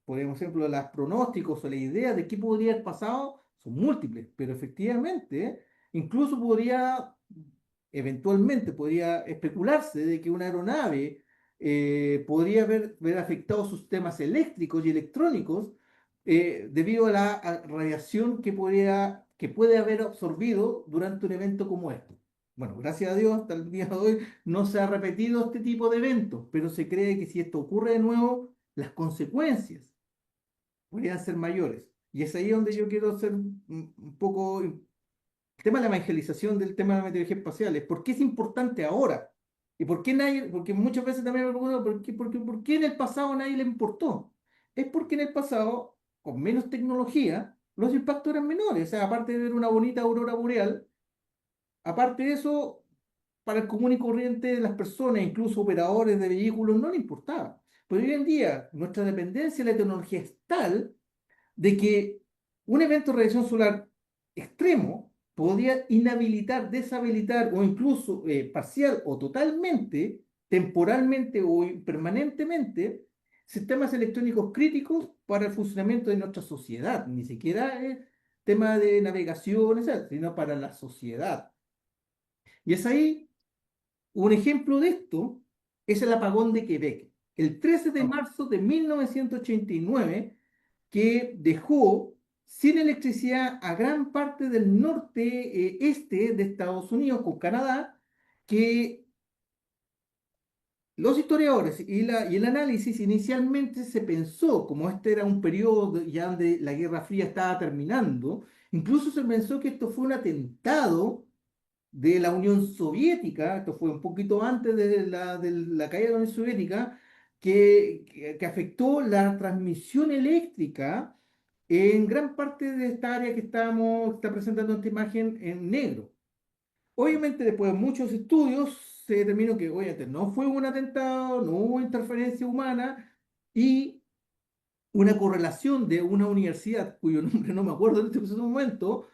por ejemplo, los pronósticos o la idea de qué podría haber pasado son múltiples, pero efectivamente, incluso eventualmente podría especularse de que una aeronave podría haber afectado sus sistemas eléctricos y electrónicos debido a la radiación que puede haber absorbido durante un evento como este. Bueno, gracias a Dios, hasta el día de hoy no se ha repetido este tipo de eventos, pero se cree que si esto ocurre de nuevo, las consecuencias podrían ser mayores. Y es ahí donde yo quiero hacer un poco el tema de la evangelización del tema de la meteorología espacial. ¿Por qué es importante ahora? ¿Y por qué nadie? Porque muchas veces también me pregunto, ¿por qué en el pasado a nadie le importó? Es porque en el pasado, con menos tecnología, los impactos eran menores. O sea, aparte de ver una bonita aurora boreal, aparte de eso, para el común y corriente de las personas, incluso operadores de vehículos, no le importaba. Pero hoy en día, nuestra dependencia de la tecnología es tal de que un evento de radiación solar extremo podría inhabilitar, deshabilitar o incluso parcial o totalmente, temporalmente o permanentemente, sistemas electrónicos críticos para el funcionamiento de nuestra sociedad. Ni siquiera es tema de navegación, etc., sino para la sociedad. Y es ahí un ejemplo de esto, es el apagón de Quebec, el 13 de Oh, marzo de 1989, que dejó sin electricidad a gran parte del norte este de Estados Unidos con Canadá, que los historiadores y el análisis inicialmente se pensó, como este era un periodo ya donde la Guerra Fría estaba terminando, incluso se pensó que esto fue un atentado de la Unión Soviética, esto fue un poquito antes de la caída de la Unión Soviética, que afectó la transmisión eléctrica en gran parte de esta área que está presentando esta imagen en negro. Obviamente, después de muchos estudios, se determinó que obviamente no fue un atentado, no hubo interferencia humana y una correlación de una universidad, cuyo nombre no me acuerdo en este preciso momento,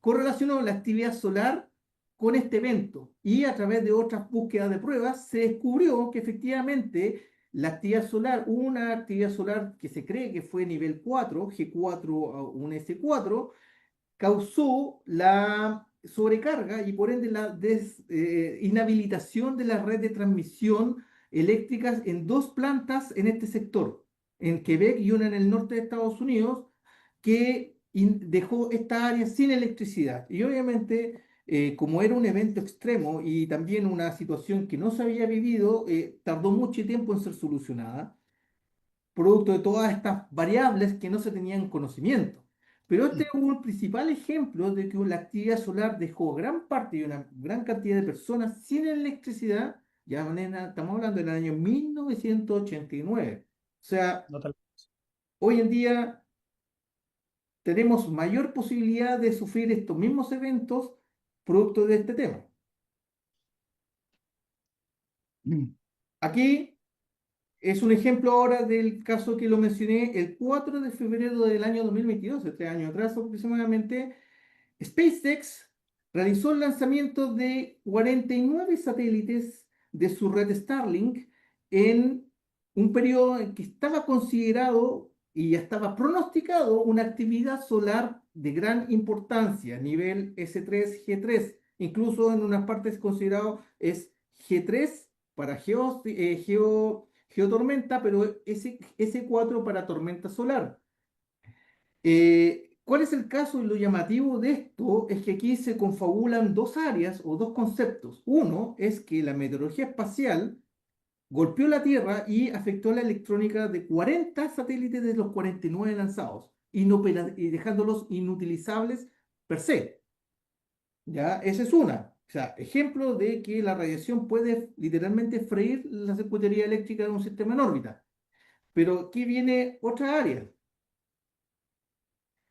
correlacionó la actividad solar con este evento y a través de otras búsquedas de pruebas se descubrió que efectivamente la actividad solar, una actividad solar que se cree que fue nivel 4, G4 o un S4, causó la sobrecarga y por ende la inhabilitación de la red de transmisión eléctricas en dos plantas en este sector, en Quebec y una en el norte de Estados Unidos, que dejó esta área sin electricidad. Y obviamente, como era un evento extremo y también una situación que no se había vivido, tardó mucho tiempo en ser solucionada producto de todas estas variables que no se tenían conocimiento. Pero este es un principal ejemplo de que la actividad solar dejó gran parte y una gran cantidad de personas sin electricidad, ya estamos hablando del año 1989. O sea, no tal. hoy en día tenemos mayor posibilidad de sufrir estos mismos eventos producto de este tema. Aquí es un ejemplo ahora del caso que lo mencioné el 4 de febrero del año 2022, 3 años atrás aproximadamente. SpaceX realizó el lanzamiento de 49 satélites de su red Starlink en un periodo en que estaba considerado y ya estaba pronosticado una actividad solar de gran importancia, nivel S3, G3, incluso en unas partes considerado es G3 para geotormenta, pero S4 para tormenta solar. ¿Cuál es el caso y lo llamativo de esto? Es que aquí se confabulan dos áreas o dos conceptos. Uno es que la meteorología espacial golpeó la Tierra y afectó la electrónica de 40 satélites de los 49 lanzados y dejándolos inutilizables per se. ¿Ya? Esa es una. O sea, ejemplo de que la radiación puede literalmente freír la circuitería eléctrica de un sistema en órbita. Pero aquí viene otra área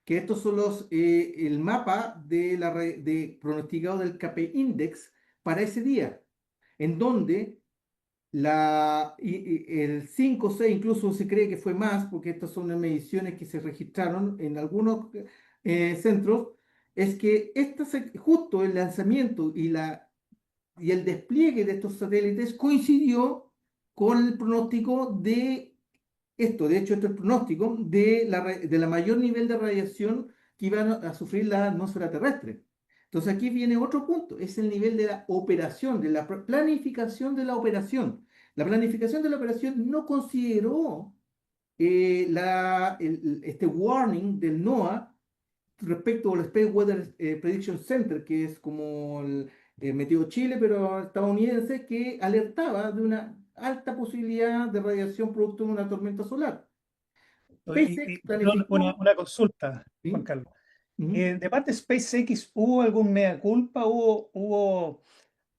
que estos son el mapa de pronosticado del KP Index para ese día, en donde el 5 6 incluso se cree que fue más, porque estas son las mediciones que se registraron en algunos centros, es que justo el lanzamiento y el despliegue de estos satélites coincidió con el pronóstico de esto. De hecho, esto es el pronóstico de la mayor nivel de radiación que iba a sufrir la atmósfera terrestre. Entonces aquí viene otro punto, es el nivel de la operación, de la planificación de la operación. La planificación de la operación no consideró este warning del NOAA respecto al Space Weather Prediction Center, que es como el Meteo Chile, pero estadounidense, que alertaba de una alta posibilidad de radiación producto de una tormenta solar. SpaceX Perdón, planificó, una consulta, Juan ¿sí? Carlos. Ujú. De parte de SpaceX, ¿hubo algún mea culpa? ¿Hubo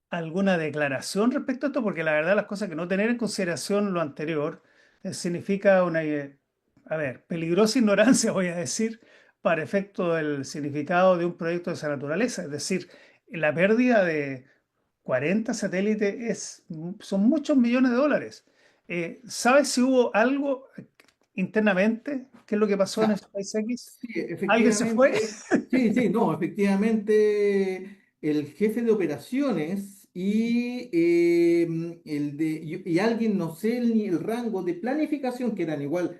alguna declaración respecto a esto? Porque la verdad las cosas que no tener en consideración lo anterior significa una, a ver, peligrosa ignorancia, voy a decir, para efecto del significado de un proyecto de esa naturaleza. Es decir, la pérdida de 40 satélites son muchos millones de dólares. ¿Sabes si hubo algo internamente? ¿Qué es lo que pasó en Ya, SpaceX? sí, ¿Alguien se fue? efectivamente, sí, sí, no, efectivamente, el jefe de operaciones y alguien, no sé ni el rango de planificación, que eran igual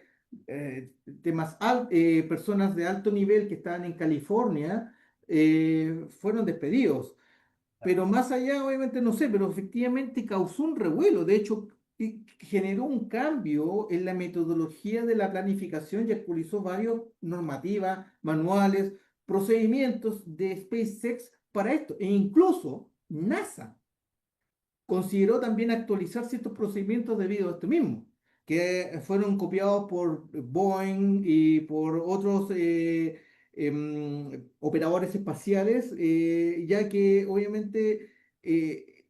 personas de alto nivel que estaban en California, fueron despedidos. Pero más allá, obviamente no sé, pero efectivamente causó un revuelo. De hecho, generó un cambio en la metodología de la planificación y actualizó varias normativas, manuales, procedimientos de SpaceX para esto. E incluso NASA consideró también actualizar ciertos procedimientos debido a esto mismo, que fueron copiados por Boeing y por otros operadores espaciales, ya que obviamente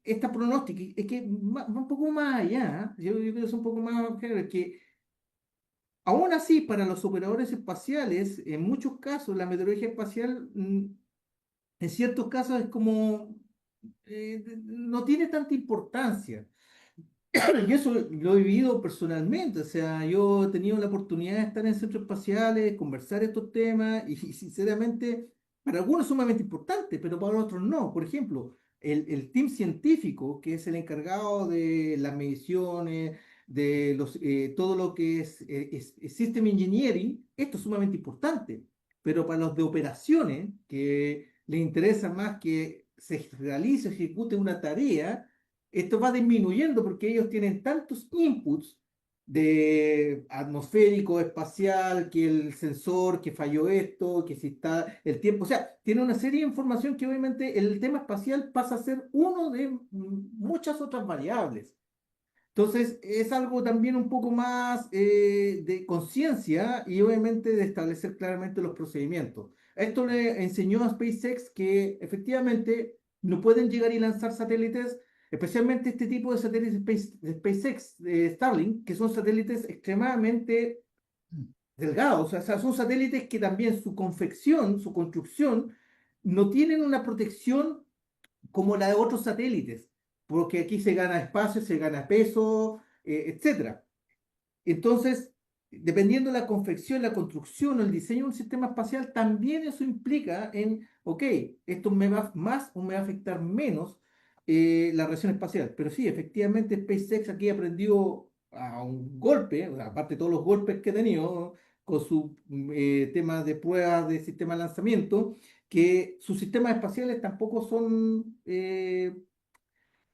esta pronóstica es que va un poco más allá. Yo creo que es un poco más general, que aún así para los operadores espaciales, en muchos casos la meteorología espacial, en ciertos casos es como no tiene tanta importancia. Y eso lo he vivido personalmente, o sea, yo he tenido la oportunidad de estar en centros espaciales, conversar estos temas y sinceramente, para algunos es sumamente importante, pero para otros no. Por ejemplo, el team científico, que es el encargado de las mediciones, todo lo que es System Engineering, esto es sumamente importante, pero para los de operaciones, que les interesa más que se realice, ejecute una tarea, esto va disminuyendo porque ellos tienen tantos inputs de atmosférico, espacial, que el sensor, que falló esto, que si está el tiempo, o sea, tiene una serie de información que obviamente el tema espacial pasa a ser uno de muchas otras variables. Entonces, es algo también un poco más de conciencia y obviamente de establecer claramente los procedimientos. Esto le enseñó a SpaceX que efectivamente no pueden llegar y lanzar satélites, especialmente este tipo de satélites de SpaceX, de Starlink, que son satélites extremadamente delgados. O sea, son satélites que también su confección, su construcción, no tienen una protección como la de otros satélites, porque aquí se gana espacio, se gana peso, etcétera. Entonces, dependiendo de la confección, la construcción o el diseño de un sistema espacial, también eso implica ok, esto me va más o me va a afectar menos la radiación espacial. Pero sí, efectivamente, SpaceX aquí aprendió a un golpe, o sea, aparte de todos los golpes que ha tenido con su tema de pruebas de sistema de lanzamiento, que sus sistemas espaciales tampoco son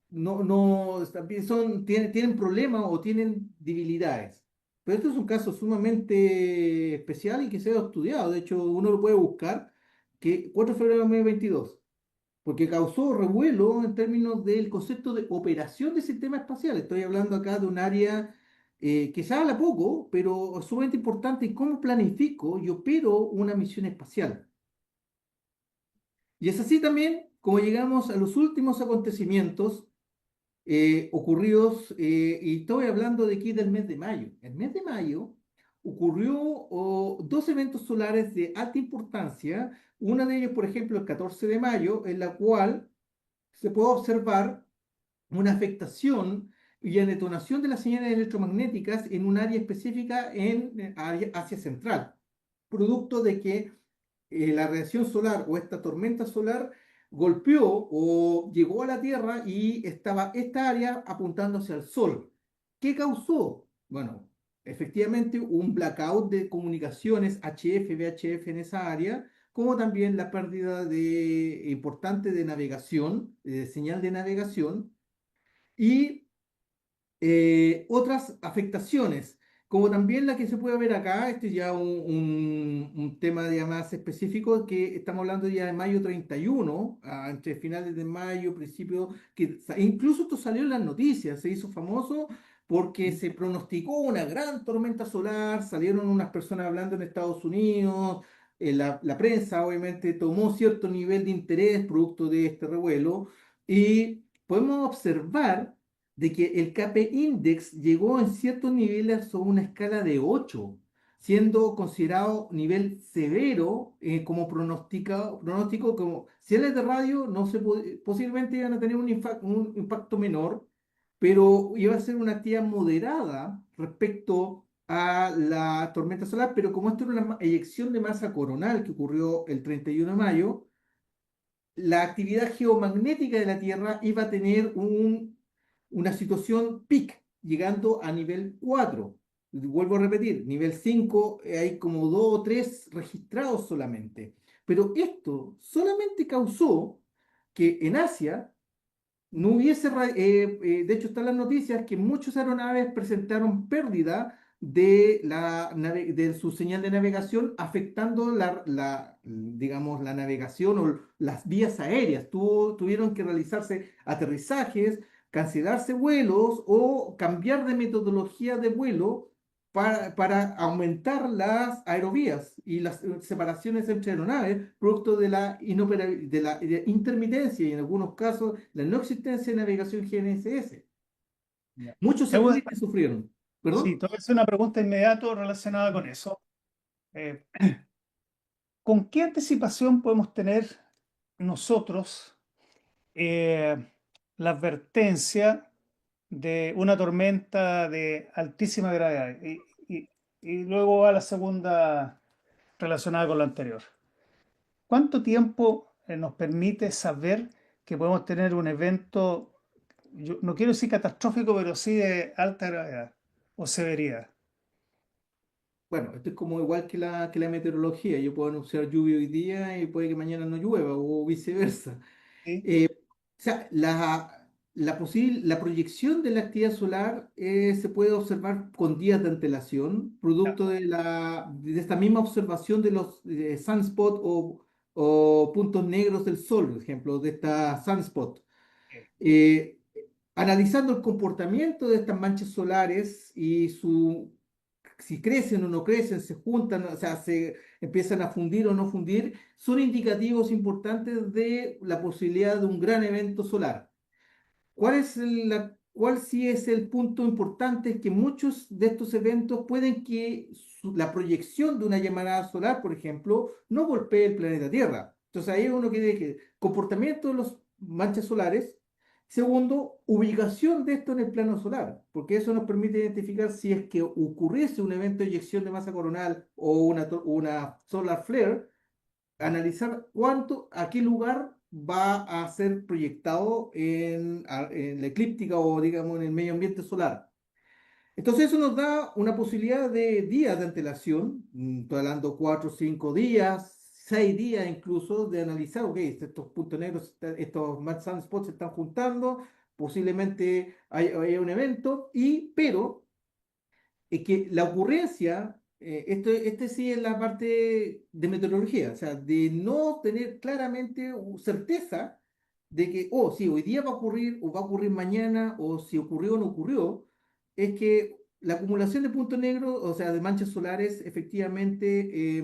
no, también tienen problemas o tienen debilidades. Pero este es un caso sumamente especial y que se ha estudiado. De hecho, uno lo puede buscar, que 4 de febrero de 2022, porque causó revuelo en términos del concepto de operación de sistemas espaciales. Estoy hablando acá de un área que se habla poco, pero es sumamente importante en cómo planifico y opero una misión espacial. Y es así también como llegamos a los últimos acontecimientos ocurridos, y estoy hablando de aquí del mes de mayo. El mes de mayo ocurrió dos eventos solares de alta importancia. Uno de ellos, por ejemplo, el 14 de mayo, en la cual se puede observar una afectación y a detonación de las señales electromagnéticas en un área específica en Asia Central, producto de que la radiación solar o esta tormenta solar golpeó o llegó a la Tierra y estaba esta área apuntando hacia el Sol. ¿Qué causó? Bueno, efectivamente un blackout de comunicaciones HF, VHF en esa área, como también la pérdida importante de navegación, de señal de navegación, y otras afectaciones, como también la que se puede ver acá. Este es ya un tema ya más específico, que estamos hablando ya de mayo 31, entre finales de mayo, principio, que incluso esto salió en las noticias, se hizo famoso porque se pronosticó una gran tormenta solar, salieron unas personas hablando en Estados Unidos, la prensa obviamente tomó cierto nivel de interés producto de este revuelo, y podemos observar de que el KP Index llegó en ciertos niveles sobre una escala de 8, siendo considerado nivel severo, como pronóstico, como señales de radio, no se posiblemente iban a tener un impacto menor, pero iba a ser una actividad moderada respecto a la tormenta solar. Pero como esto era una eyección de masa coronal que ocurrió el 31 de mayo, la actividad geomagnética de la Tierra iba a tener una situación peak, llegando a nivel 4. Vuelvo a repetir, nivel 5, hay como 2 o 3 registrados solamente. Pero esto solamente causó que en Asia no hubiese, de hecho están las noticias que muchas aeronaves presentaron pérdida de su señal de navegación, afectando digamos, la navegación o las vías aéreas. Tuvieron que realizarse aterrizajes, cancelarse vuelos o cambiar de metodología de vuelo para aumentar las aerovías y las separaciones entre aeronaves, producto de la intermitencia y en algunos casos la no existencia de navegación GNSS. Ya. Muchos Te voy satélites sufrieron. sí, ¿Perdón? te voy a hacer una pregunta inmediata relacionada con eso. Eh, ¿Con qué anticipación podemos tener nosotros eh, la advertencia de una tormenta de altísima gravedad? Y luego a la segunda relacionada con la anterior. ¿Cuánto tiempo nos permite saber que podemos tener un evento, yo no quiero decir catastrófico, pero sí de alta gravedad o severidad? Bueno, esto es como igual que la meteorología. Yo puedo anunciar lluvia hoy día y puede que mañana no llueva o viceversa. ¿Sí? O sea, la proyección de la actividad solar se puede observar con días de antelación, Ya, producto de esta misma observación de los sunspot o puntos negros del sol, por ejemplo, de esta sunspot. ok. Eh, Analizando el comportamiento de estas manchas solares y si crecen o no crecen, se juntan, o sea, se empiezan a fundir o no fundir, son indicativos importantes de la posibilidad de un gran evento solar. ¿Cuál sí es el punto importante? Es que muchos de estos eventos pueden que la proyección de una llamarada solar, por ejemplo, no golpee el planeta Tierra. Entonces ahí uno quiere que comportamiento de las manchas solares. Segundo, ubicación de esto en el plano solar, porque eso nos permite identificar si es que ocurriese un evento de eyección de masa coronal o una solar flare, analizar a qué lugar va a ser proyectado en la eclíptica o digamos en el medio ambiente solar. Entonces eso nos da una posibilidad de días de antelación, estoy hablando 4 o 5 días, 6 días incluso, de analizar, ok, estos puntos negros, estos mad sunspots se están juntando, posiblemente haya un evento, pero es que la ocurrencia, este sí es la parte de meteorología, o sea, de no tener claramente certeza de que, oh, sí, hoy día va a ocurrir, o va a ocurrir mañana, o si ocurrió o no ocurrió. Es que la acumulación de puntos negros, o sea, de manchas solares, efectivamente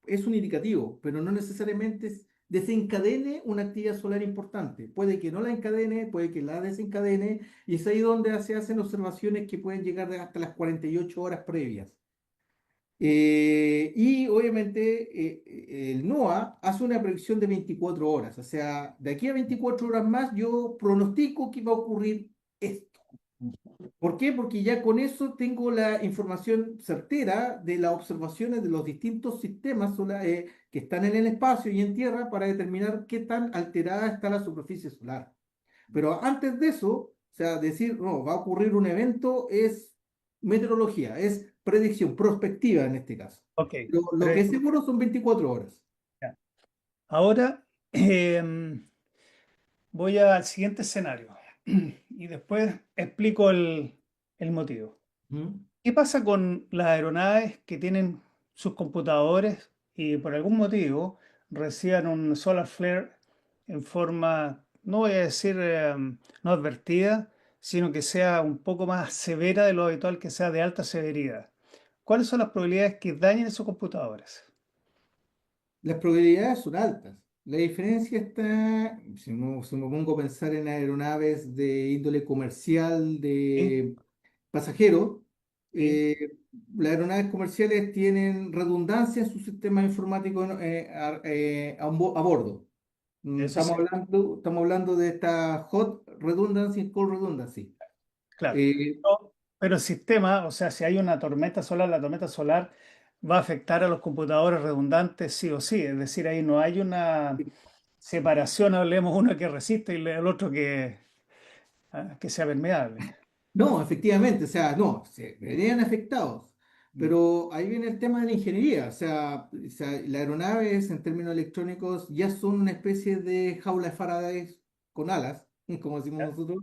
es un indicativo, pero no necesariamente desencadene una actividad solar importante. Puede que no la encadene, puede que la desencadene, y es ahí donde se hacen observaciones que pueden llegar hasta las 48 horas previas. Y obviamente el NOAA hace una predicción de 24 horas, o sea, de aquí a 24 horas más yo pronostico que va a ocurrir esto. ¿Por qué? Porque ya con eso tengo la información certera de las observaciones de los distintos sistemas que están en el espacio y en tierra para determinar qué tan alterada está la superficie solar. Pero antes de eso, o sea, decir, no, va a ocurrir un evento es meteorología, es predicción, prospectiva en este caso. Ok, Lo que pero es seguro son 24 horas. ya. Ahora voy al siguiente escenario y después explico el motivo. ¿Mm? ¿Qué pasa con las aeronaves que tienen sus computadores y por algún motivo reciban un solar flare en forma, no voy a decir no advertida, sino que sea un poco más severa de lo habitual, que sea de alta severidad? ¿Cuáles son las probabilidades que dañen esos computadores? Las probabilidades son altas. La diferencia está, si me pongo a pensar en aeronaves de índole comercial, Sí, de pasajeros, sí, eh, las aeronaves comerciales tienen redundancia en sus sistemas informáticos a bordo. eso sí, Estamos hablando de esta hot redundancy y cold redundancy. claro. Eh, No, pero el sistema, o sea, si hay una tormenta solar, la tormenta solar va a afectar a los computadores redundantes sí o sí. Es decir, ahí no hay una separación, hablemos uno que resiste y el otro que sea permeable. No, efectivamente, o sea, no, se verían afectados, Mm. pero ahí viene el tema de la ingeniería, o sea, las aeronaves en términos electrónicos ya son una especie de jaula de Faraday con alas, como decimos ¿Ya? nosotros,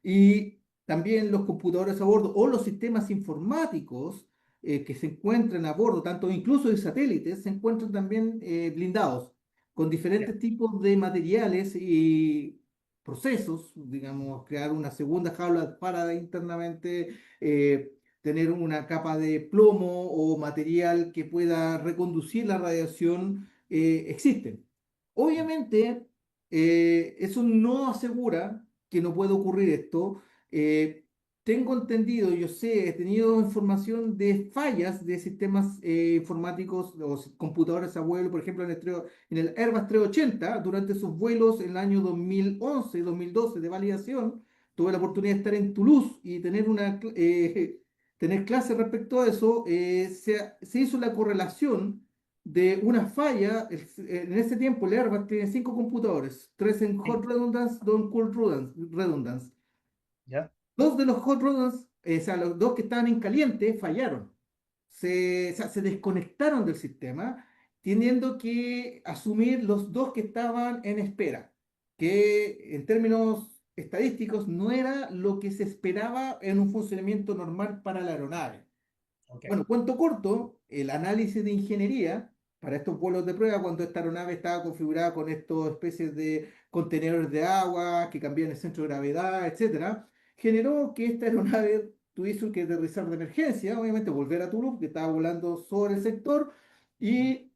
y también los computadores a bordo o los sistemas informáticos que se encuentran a bordo, tanto incluso de satélites, se encuentran también blindados con Ya. diferentes tipos de materiales y procesos, digamos, crear una segunda jaula para internamente, tener una capa de plomo o material que pueda reconducir la radiación, existen. Obviamente, eso no asegura que no pueda ocurrir esto. Eh, Tengo entendido, yo sé, he tenido información de fallas de sistemas informáticos o computadores a vuelo, por ejemplo, en el Airbus 380, durante sus vuelos en el año 2011 y 2012 de validación, tuve la oportunidad de estar en Toulouse y tener clases respecto a eso. Se hizo la correlación de una falla. En ese tiempo el Airbus tiene 5 computadores, 3 en Sí. hot redundance, 2 en cold redundance. ¿Ya? Dos de los hot rollers, o sea, los dos que estaban en caliente, fallaron. O sea, se desconectaron del sistema, teniendo que asumir los dos que estaban en espera, que en términos estadísticos no era lo que se esperaba en un funcionamiento normal para la aeronave. Ok. Bueno, cuento corto, el análisis de ingeniería para estos vuelos de prueba, cuando esta aeronave estaba configurada con estas especies de contenedores de agua que cambian el centro de gravedad, etcétera, generó que esta aeronave tuviese que aterrizar de emergencia, obviamente volver a Toulouse, que estaba volando sobre el sector, y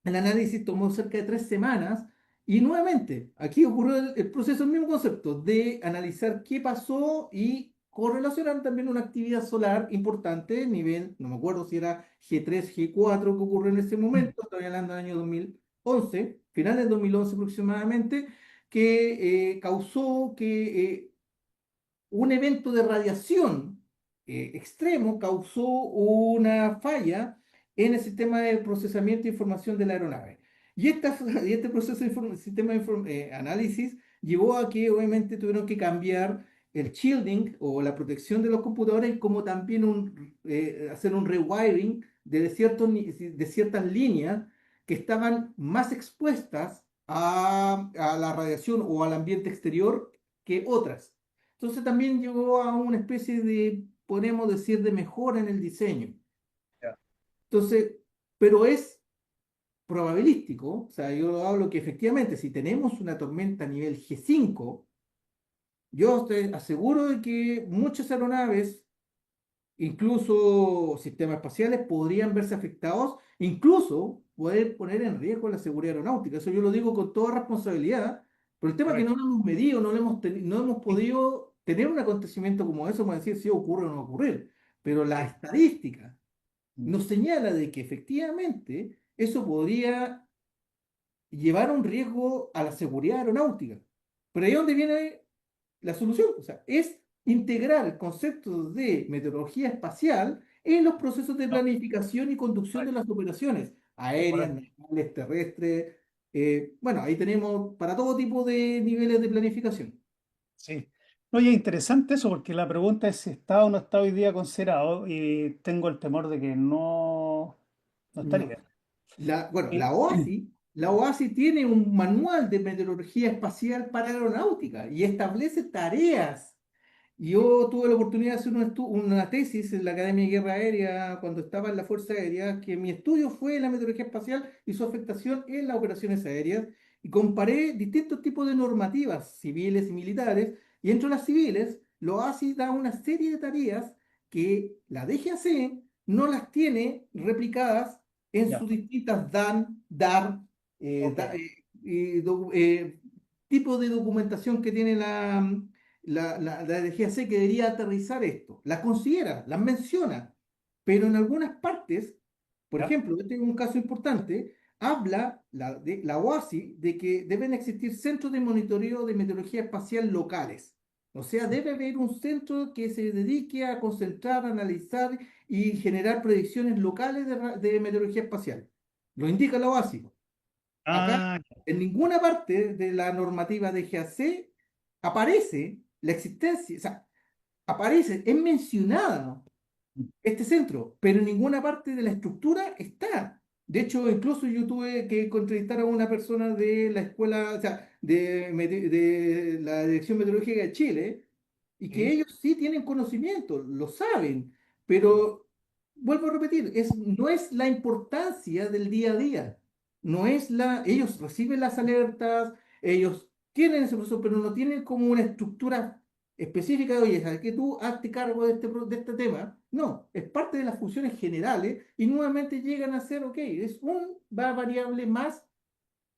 el análisis tomó cerca de 3 semanas. Y nuevamente, aquí ocurrió el proceso, el mismo concepto de analizar qué pasó y correlacionar también una actividad solar importante, nivel, no me acuerdo si era G3, G4 que ocurrió en ese momento, estoy hablando del año 2011, finales del 2011 aproximadamente, que causó que un evento de radiación extremo causó una falla en el sistema de procesamiento de información de la aeronave. Y este proceso de sistema de análisis llevó a que obviamente tuvieron que cambiar el shielding o la protección de los computadores, como también hacer un rewiring de ciertas líneas que estaban más expuestas a la radiación o al ambiente exterior que otras. Entonces también llegó a una especie de, podemos decir, de mejora en el diseño. Ya. Entonces, pero es probabilístico, o sea, yo hablo que efectivamente si tenemos una tormenta a nivel G5, yo te aseguro de que muchas aeronaves, incluso sistemas espaciales, podrían verse afectados, incluso poder poner en riesgo la seguridad aeronáutica. Eso yo lo digo con toda responsabilidad, pero el tema es que no Correcto. lo hemos medido, no hemos Sí, podido tener un acontecimiento como eso para decir si ocurre o no ocurrir. Pero la sí. estadística Mm. nos señala de que efectivamente eso podría llevar a un riesgo a la seguridad aeronáutica. Pero ahí es donde viene la solución. O sea, es integrar el concepto de meteorología espacial en los procesos de No, planificación y conducción de correcto, las operaciones aéreas, correcto. navales, terrestres. Bueno, ahí tenemos para todo tipo de niveles de planificación. Sí. Oye, interesante eso, porque la pregunta es si está o no está hoy día considerado, y tengo el temor de que no, no No. estaría. Bueno, Y- la OASI tiene un manual de meteorología espacial para aeronáutica y establece tareas. Yo tuve la oportunidad de hacer una tesis en la Academia de Guerra Aérea cuando estaba en la Fuerza Aérea, que mi estudio fue la meteorología espacial y su afectación en las operaciones aéreas, y comparé distintos tipos de normativas civiles y militares, y entre las civiles, lo OASI da una serie de tareas que la DGAC no las tiene replicadas en ya, sus distintas DAN, DAR, ok, tipo de documentación que tiene la DGAC, que debería aterrizar esto. Las considera, las menciona, pero en algunas partes, por ya, ejemplo, este es un caso importante, habla la OASI de que deben existir centros de monitoreo de meteorología espacial locales. O sea, debe haber un centro que se dedique a concentrar, analizar y generar predicciones locales de meteorología espacial. Lo indica la OASI. Acá, ah, en ninguna parte de la normativa de GAC aparece la existencia, o sea, aparece, es mencionada este centro, pero en ninguna parte de la estructura está. De hecho, incluso yo tuve que entrevistar a una persona de la escuela, o sea, de la Dirección Meteorológica de Chile, y que sí, ellos sí tienen conocimiento, lo saben, pero vuelvo a repetir, no es la importancia del día a día, no es ellos reciben las alertas, ellos tienen ese proceso, pero no tienen como una estructura específica de, oye, ¿sabes que tú hazte cargo de este tema? No, es parte de las funciones generales y nuevamente llegan a ser, ok, es una variable más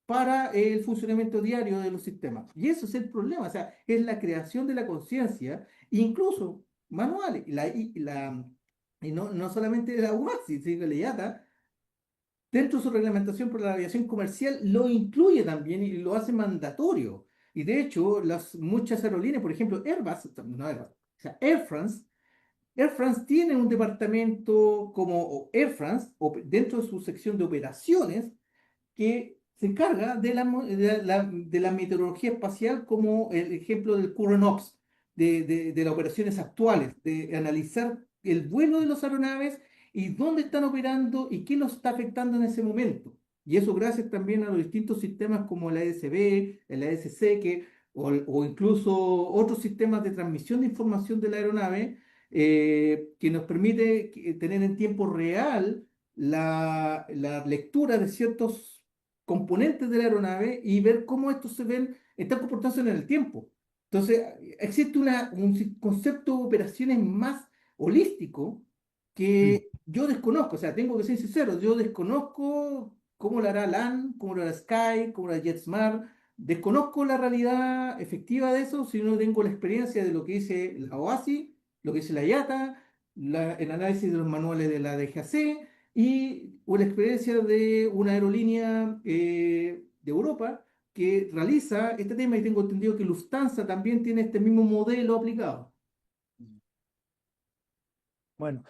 para el funcionamiento diario de los sistemas. Y eso es el problema, o sea, es la creación de la conciencia, incluso manuales, y no solamente la UASI, sino que la IATA, dentro de su reglamentación para la aviación comercial, lo incluye también y lo hace mandatorio. Y de hecho, muchas aerolíneas, por ejemplo, Airbus, no Airbus, o sea, Air France tiene un departamento como Air France, dentro de su sección de operaciones, que se encarga de la meteorología espacial, como el ejemplo del current ops, de las operaciones actuales, de analizar el vuelo de las aeronaves y dónde están operando y qué los está afectando en ese momento. Y eso gracias también a los distintos sistemas como la ESB, el ASC, o incluso otros sistemas de transmisión de información de la aeronave, que nos permite tener en tiempo real la lectura de ciertos componentes de la aeronave y ver cómo estos están comportándose en el tiempo. Entonces, existe un concepto de operaciones más holístico mm, que yo desconozco, o sea, tengo que ser sincero, yo desconozco cómo lo hará LAN, cómo lo hará Sky, cómo lo hará JetSmart, desconozco la realidad efectiva de eso, si no tengo la experiencia de lo que dice la OASI, lo que dice la IATA, el análisis de los manuales de la DGAC, o la experiencia de una aerolínea de Europa que realiza este tema, y tengo entendido que Lufthansa también tiene este mismo modelo aplicado. bueno,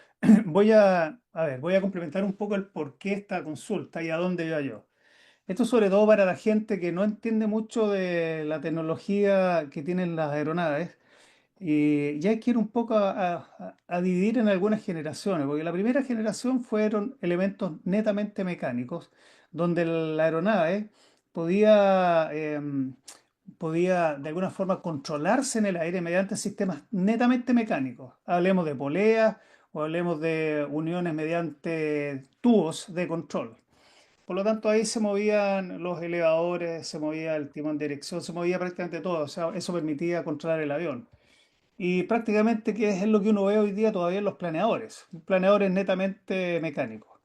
voy a complementar un poco el por qué esta consulta y a dónde iba yo. Esto sobre todo para la gente que no entiende mucho de la tecnología que tienen las aeronaves. Y ya hay que ir un poco a dividir en algunas generaciones, porque la primera generación fueron elementos netamente mecánicos, donde la aeronave podía, podía de alguna forma controlarse en el aire mediante sistemas netamente mecánicos. Hablemos de poleas o hablemos de uniones mediante tubos de control. Por lo tanto, ahí se movían los elevadores, se movía el timón de dirección, se movía prácticamente todo. O sea, eso permitía controlar el avión. Y prácticamente que es lo que uno ve hoy día todavía en los planeadores netamente mecánicos.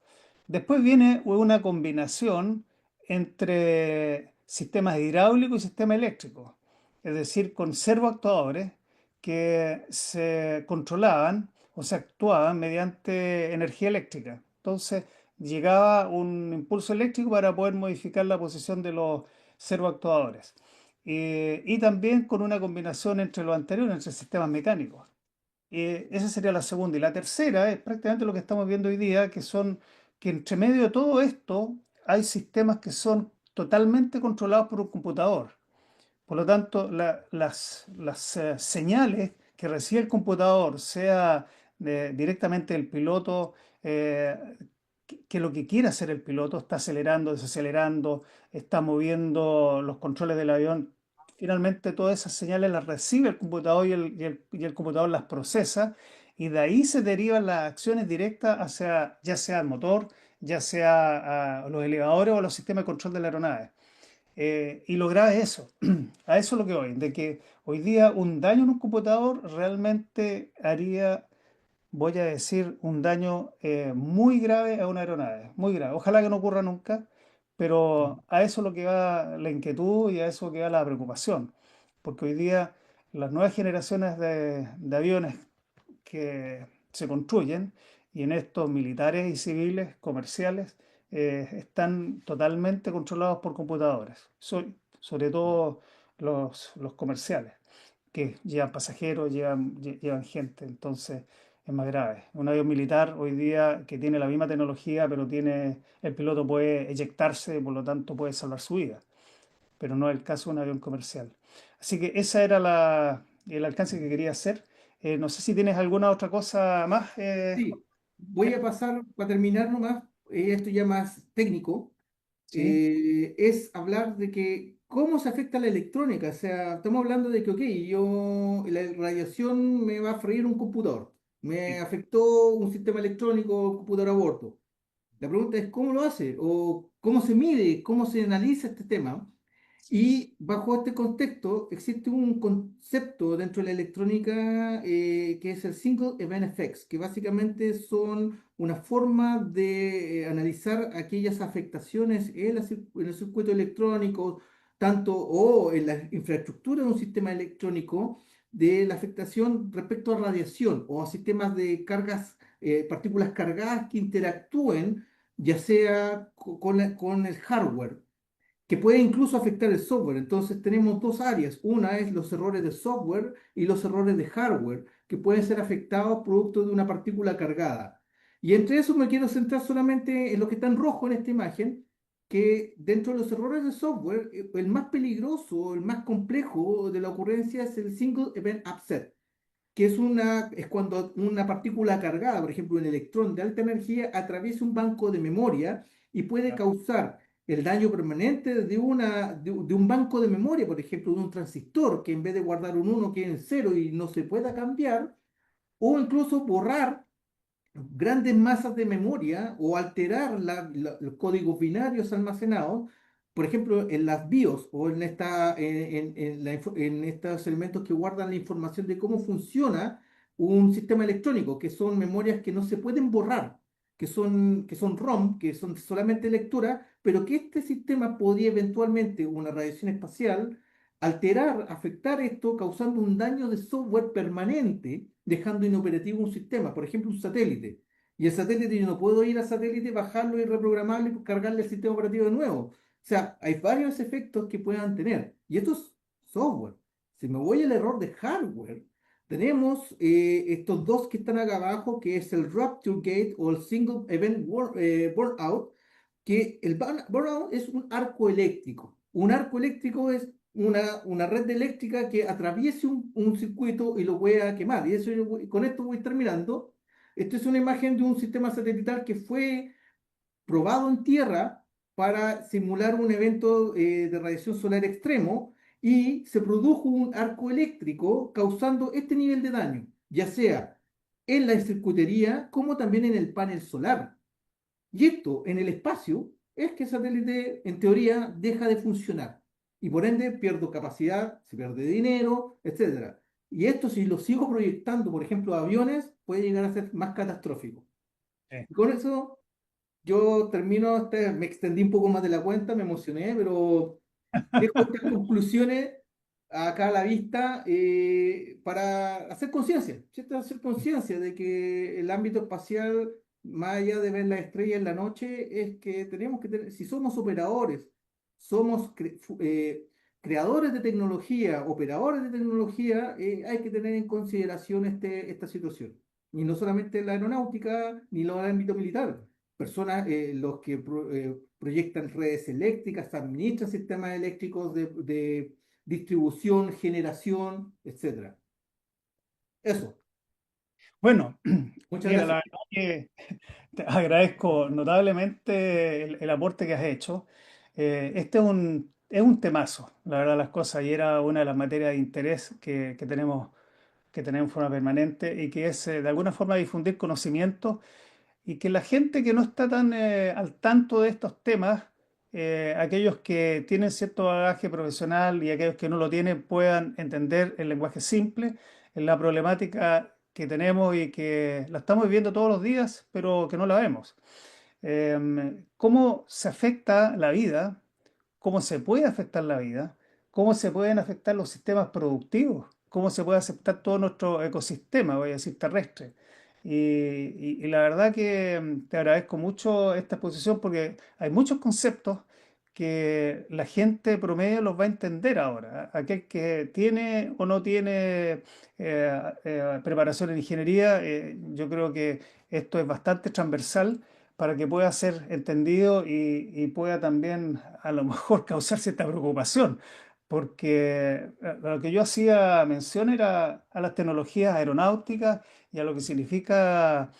Después viene una combinación entre sistemas hidráulicos y sistemas eléctricos, es decir, con servoactuadores que se controlaban o se actuaban mediante energía eléctrica. Entonces llegaba un impulso eléctrico para poder modificar la posición de los servoactuadores. y también con una combinación entre lo anterior, entre sistemas mecánicos. Esa sería la segunda. Y la tercera es prácticamente lo que estamos viendo hoy día, que entre medio de todo esto hay sistemas que son totalmente controlados por un computador. Por lo tanto, las señales que recibe el computador, sea directamente el piloto, eh, que lo que quiere hacer el piloto, está acelerando, desacelerando, está moviendo los controles del avión, finalmente todas esas señales las recibe el computador y el computador las procesa, y de ahí se derivan las acciones directas hacia ya sea el motor, ya sea a los elevadores o a los sistemas de control de la aeronave. Y lo grave es eso, a eso es lo que voy, de que hoy día un daño en un computador realmente haría, voy a decir, un daño muy grave a una aeronave, muy grave. Ojalá que no ocurra nunca, pero a eso es lo que va la inquietud y a eso que va la preocupación, porque hoy día las nuevas generaciones de aviones que se construyen, y en estos militares y civiles, comerciales, están totalmente controlados por computadores, sobre todo los comerciales, que llevan pasajeros, llevan gente, entonces es más grave. Un avión militar hoy día que tiene la misma tecnología, pero el piloto puede eyectarse, por lo tanto puede salvar su vida, pero no es el caso de un avión comercial. Así que ese era el alcance que quería hacer. No sé si tienes alguna otra cosa más. Sí, voy a pasar, para terminar nomás, esto ya más técnico, Sí, es hablar de que cómo se afecta la electrónica. O sea, estamos hablando de que, ok, la radiación me va a freír un computador, me sí, afectó un sistema electrónico, computador a bordo. La pregunta es cómo lo hace o cómo se mide, cómo se analiza este tema. Y bajo este contexto existe un concepto dentro de la electrónica que es el Single Event Effects, que básicamente son una forma de analizar aquellas afectaciones en el circuito electrónico, tanto o en la infraestructura de un sistema electrónico, de la afectación respecto a radiación o a sistemas de cargas, partículas cargadas que interactúen ya sea con el hardware, que puede incluso afectar el software. Entonces tenemos dos áreas. Una es los errores de software y los errores de hardware, que pueden ser afectados producto de una partícula cargada. Y entre eso me quiero centrar solamente en lo que está en rojo en esta imagen, que dentro de los errores de software, el más peligroso, el más complejo de la ocurrencia es el Single Event Upset, que es cuando una partícula cargada, por ejemplo un electrón de alta energía, atraviesa un banco de memoria y puede ya, causar el daño permanente de un banco de memoria, por ejemplo, de un transistor, que en vez de guardar un uno quede en cero y no se pueda cambiar, o incluso borrar grandes masas de memoria o alterar los códigos binarios almacenados, por ejemplo, en las BIOS o en estos elementos que guardan la información de cómo funciona un sistema electrónico, que son memorias que no se pueden borrar, que son ROM, que son solamente lectura, pero que este sistema podría eventualmente, una radiación espacial, alterar, afectar esto, causando un daño de software permanente, dejando inoperativo un sistema, por ejemplo, un satélite. Y el satélite, yo no puedo ir al satélite, bajarlo y reprogramarlo y cargarle el sistema operativo de nuevo. O sea, hay varios efectos que puedan tener. Y esto es software. Si me voy al error de hardware, tenemos estos dos que están acá abajo, que es el Rupture Gate o el Single Event Burnout, que el burnout es un arco eléctrico. Un arco eléctrico es una red eléctrica que atraviese un circuito y lo voy a quemar. Y con esto voy terminando. Esta es una imagen de un sistema satelital que fue probado en Tierra para simular un evento de radiación solar extremo y se produjo un arco eléctrico causando este nivel de daño, ya sea en la circuitería como también en el panel solar. Y esto en el espacio es que el satélite, en teoría, deja de funcionar. Y por ende pierdo capacidad, se pierde dinero, etcétera. Y esto, si lo sigo proyectando, por ejemplo, a aviones, puede llegar a ser más catastrófico. sí. Y con eso yo termino, me extendí un poco más de la cuenta, me emocioné, pero dejo estas conclusiones acá a la vista para hacer conciencia, ¿cierto? Hacer conciencia de que el ámbito espacial, más allá de ver las estrellas en la noche, es que tenemos que tener, si somos operadores, somos creadores de tecnología, operadores de tecnología, hay que tener en consideración esta situación. Y no solamente la aeronáutica ni los ámbito militar. Personas, los que proyectan redes eléctricas, administran sistemas eléctricos de distribución, generación, etcétera. Eso. Bueno, Muchas mira, la gracias. verdad que te agradezco notablemente el aporte que has hecho. Este es un temazo, la verdad, las cosas, y era una de las materias de interés que tenemos en forma permanente y que es de alguna forma difundir conocimiento y que la gente que no está tan al tanto de estos temas, aquellos que tienen cierto bagaje profesional y aquellos que no lo tienen, puedan entender el lenguaje simple, en la problemática que tenemos y que la estamos viviendo todos los días, pero que no la vemos. ¿Cómo se afecta la vida? ¿Cómo se puede afectar la vida? ¿Cómo se pueden afectar los sistemas productivos? ¿Cómo se puede afectar todo nuestro ecosistema, voy a decir, terrestre? Y la verdad que te agradezco mucho esta exposición porque hay muchos conceptos que la gente promedio los va a entender ahora. Aquel que tiene o no tiene preparación en ingeniería, yo creo que esto es bastante transversal para que pueda ser entendido y pueda también a lo mejor causar cierta preocupación, porque lo que yo hacía mención era a las tecnologías aeronáuticas y a lo que significa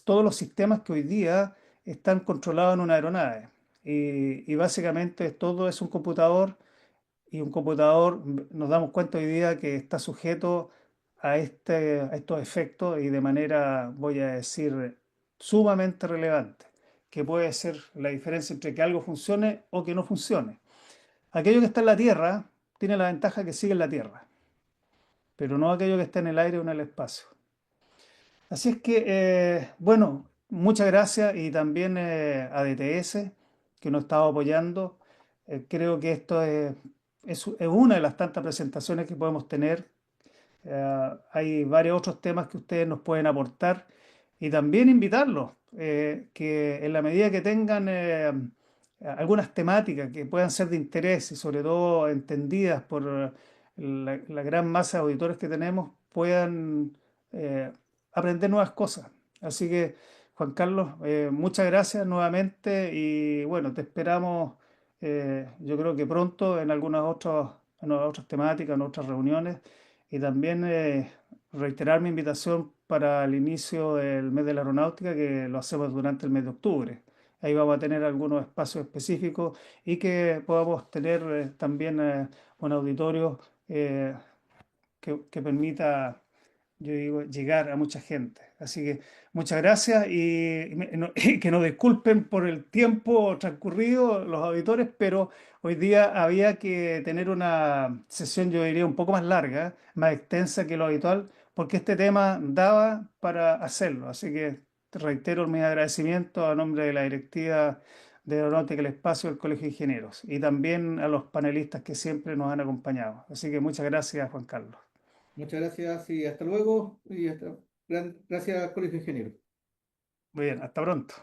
todos los sistemas que hoy día están controlados en una aeronave. Y básicamente todo es un computador y un computador, nos damos cuenta hoy día que está sujeto a estos efectos y de manera, voy a decir, sumamente relevante, que puede ser la diferencia entre que algo funcione o que no funcione. Aquello que está en la Tierra tiene la ventaja que sigue en la Tierra, pero no aquello que está en el aire o en el espacio. Así es que, bueno, muchas gracias y también a DTS que nos estaba apoyando. Creo que esto es una de las tantas presentaciones que podemos tener. Hay varios otros temas que ustedes nos pueden aportar y también invitarlos, que en la medida que tengan algunas temáticas que puedan ser de interés y sobre todo entendidas por la gran masa de auditores que tenemos, puedan eh, aprender nuevas cosas. Así que, Juan Carlos, muchas gracias nuevamente y bueno, te esperamos, yo creo que pronto en otras temáticas, en otras reuniones y también reiterar mi invitación para el inicio del mes de la aeronáutica, que lo hacemos durante el mes de octubre. Ahí vamos a tener algunos espacios específicos y que podamos tener también un auditorio eh, que permita, yo digo, llegar a mucha gente. Así que muchas gracias y que nos disculpen por el tiempo transcurrido los auditores, pero hoy día había que tener una sesión, yo diría, un poco más larga, más extensa que lo habitual, porque este tema daba para hacerlo. Así que te reitero mis agradecimientos a nombre de la directiva de Aeronáutica y el Espacio del Colegio de Ingenieros y también a los panelistas que siempre nos han acompañado. Así que muchas gracias, Juan Carlos. Muchas gracias y hasta luego. Gracias, Colegio Ingeniero. Muy bien, hasta pronto.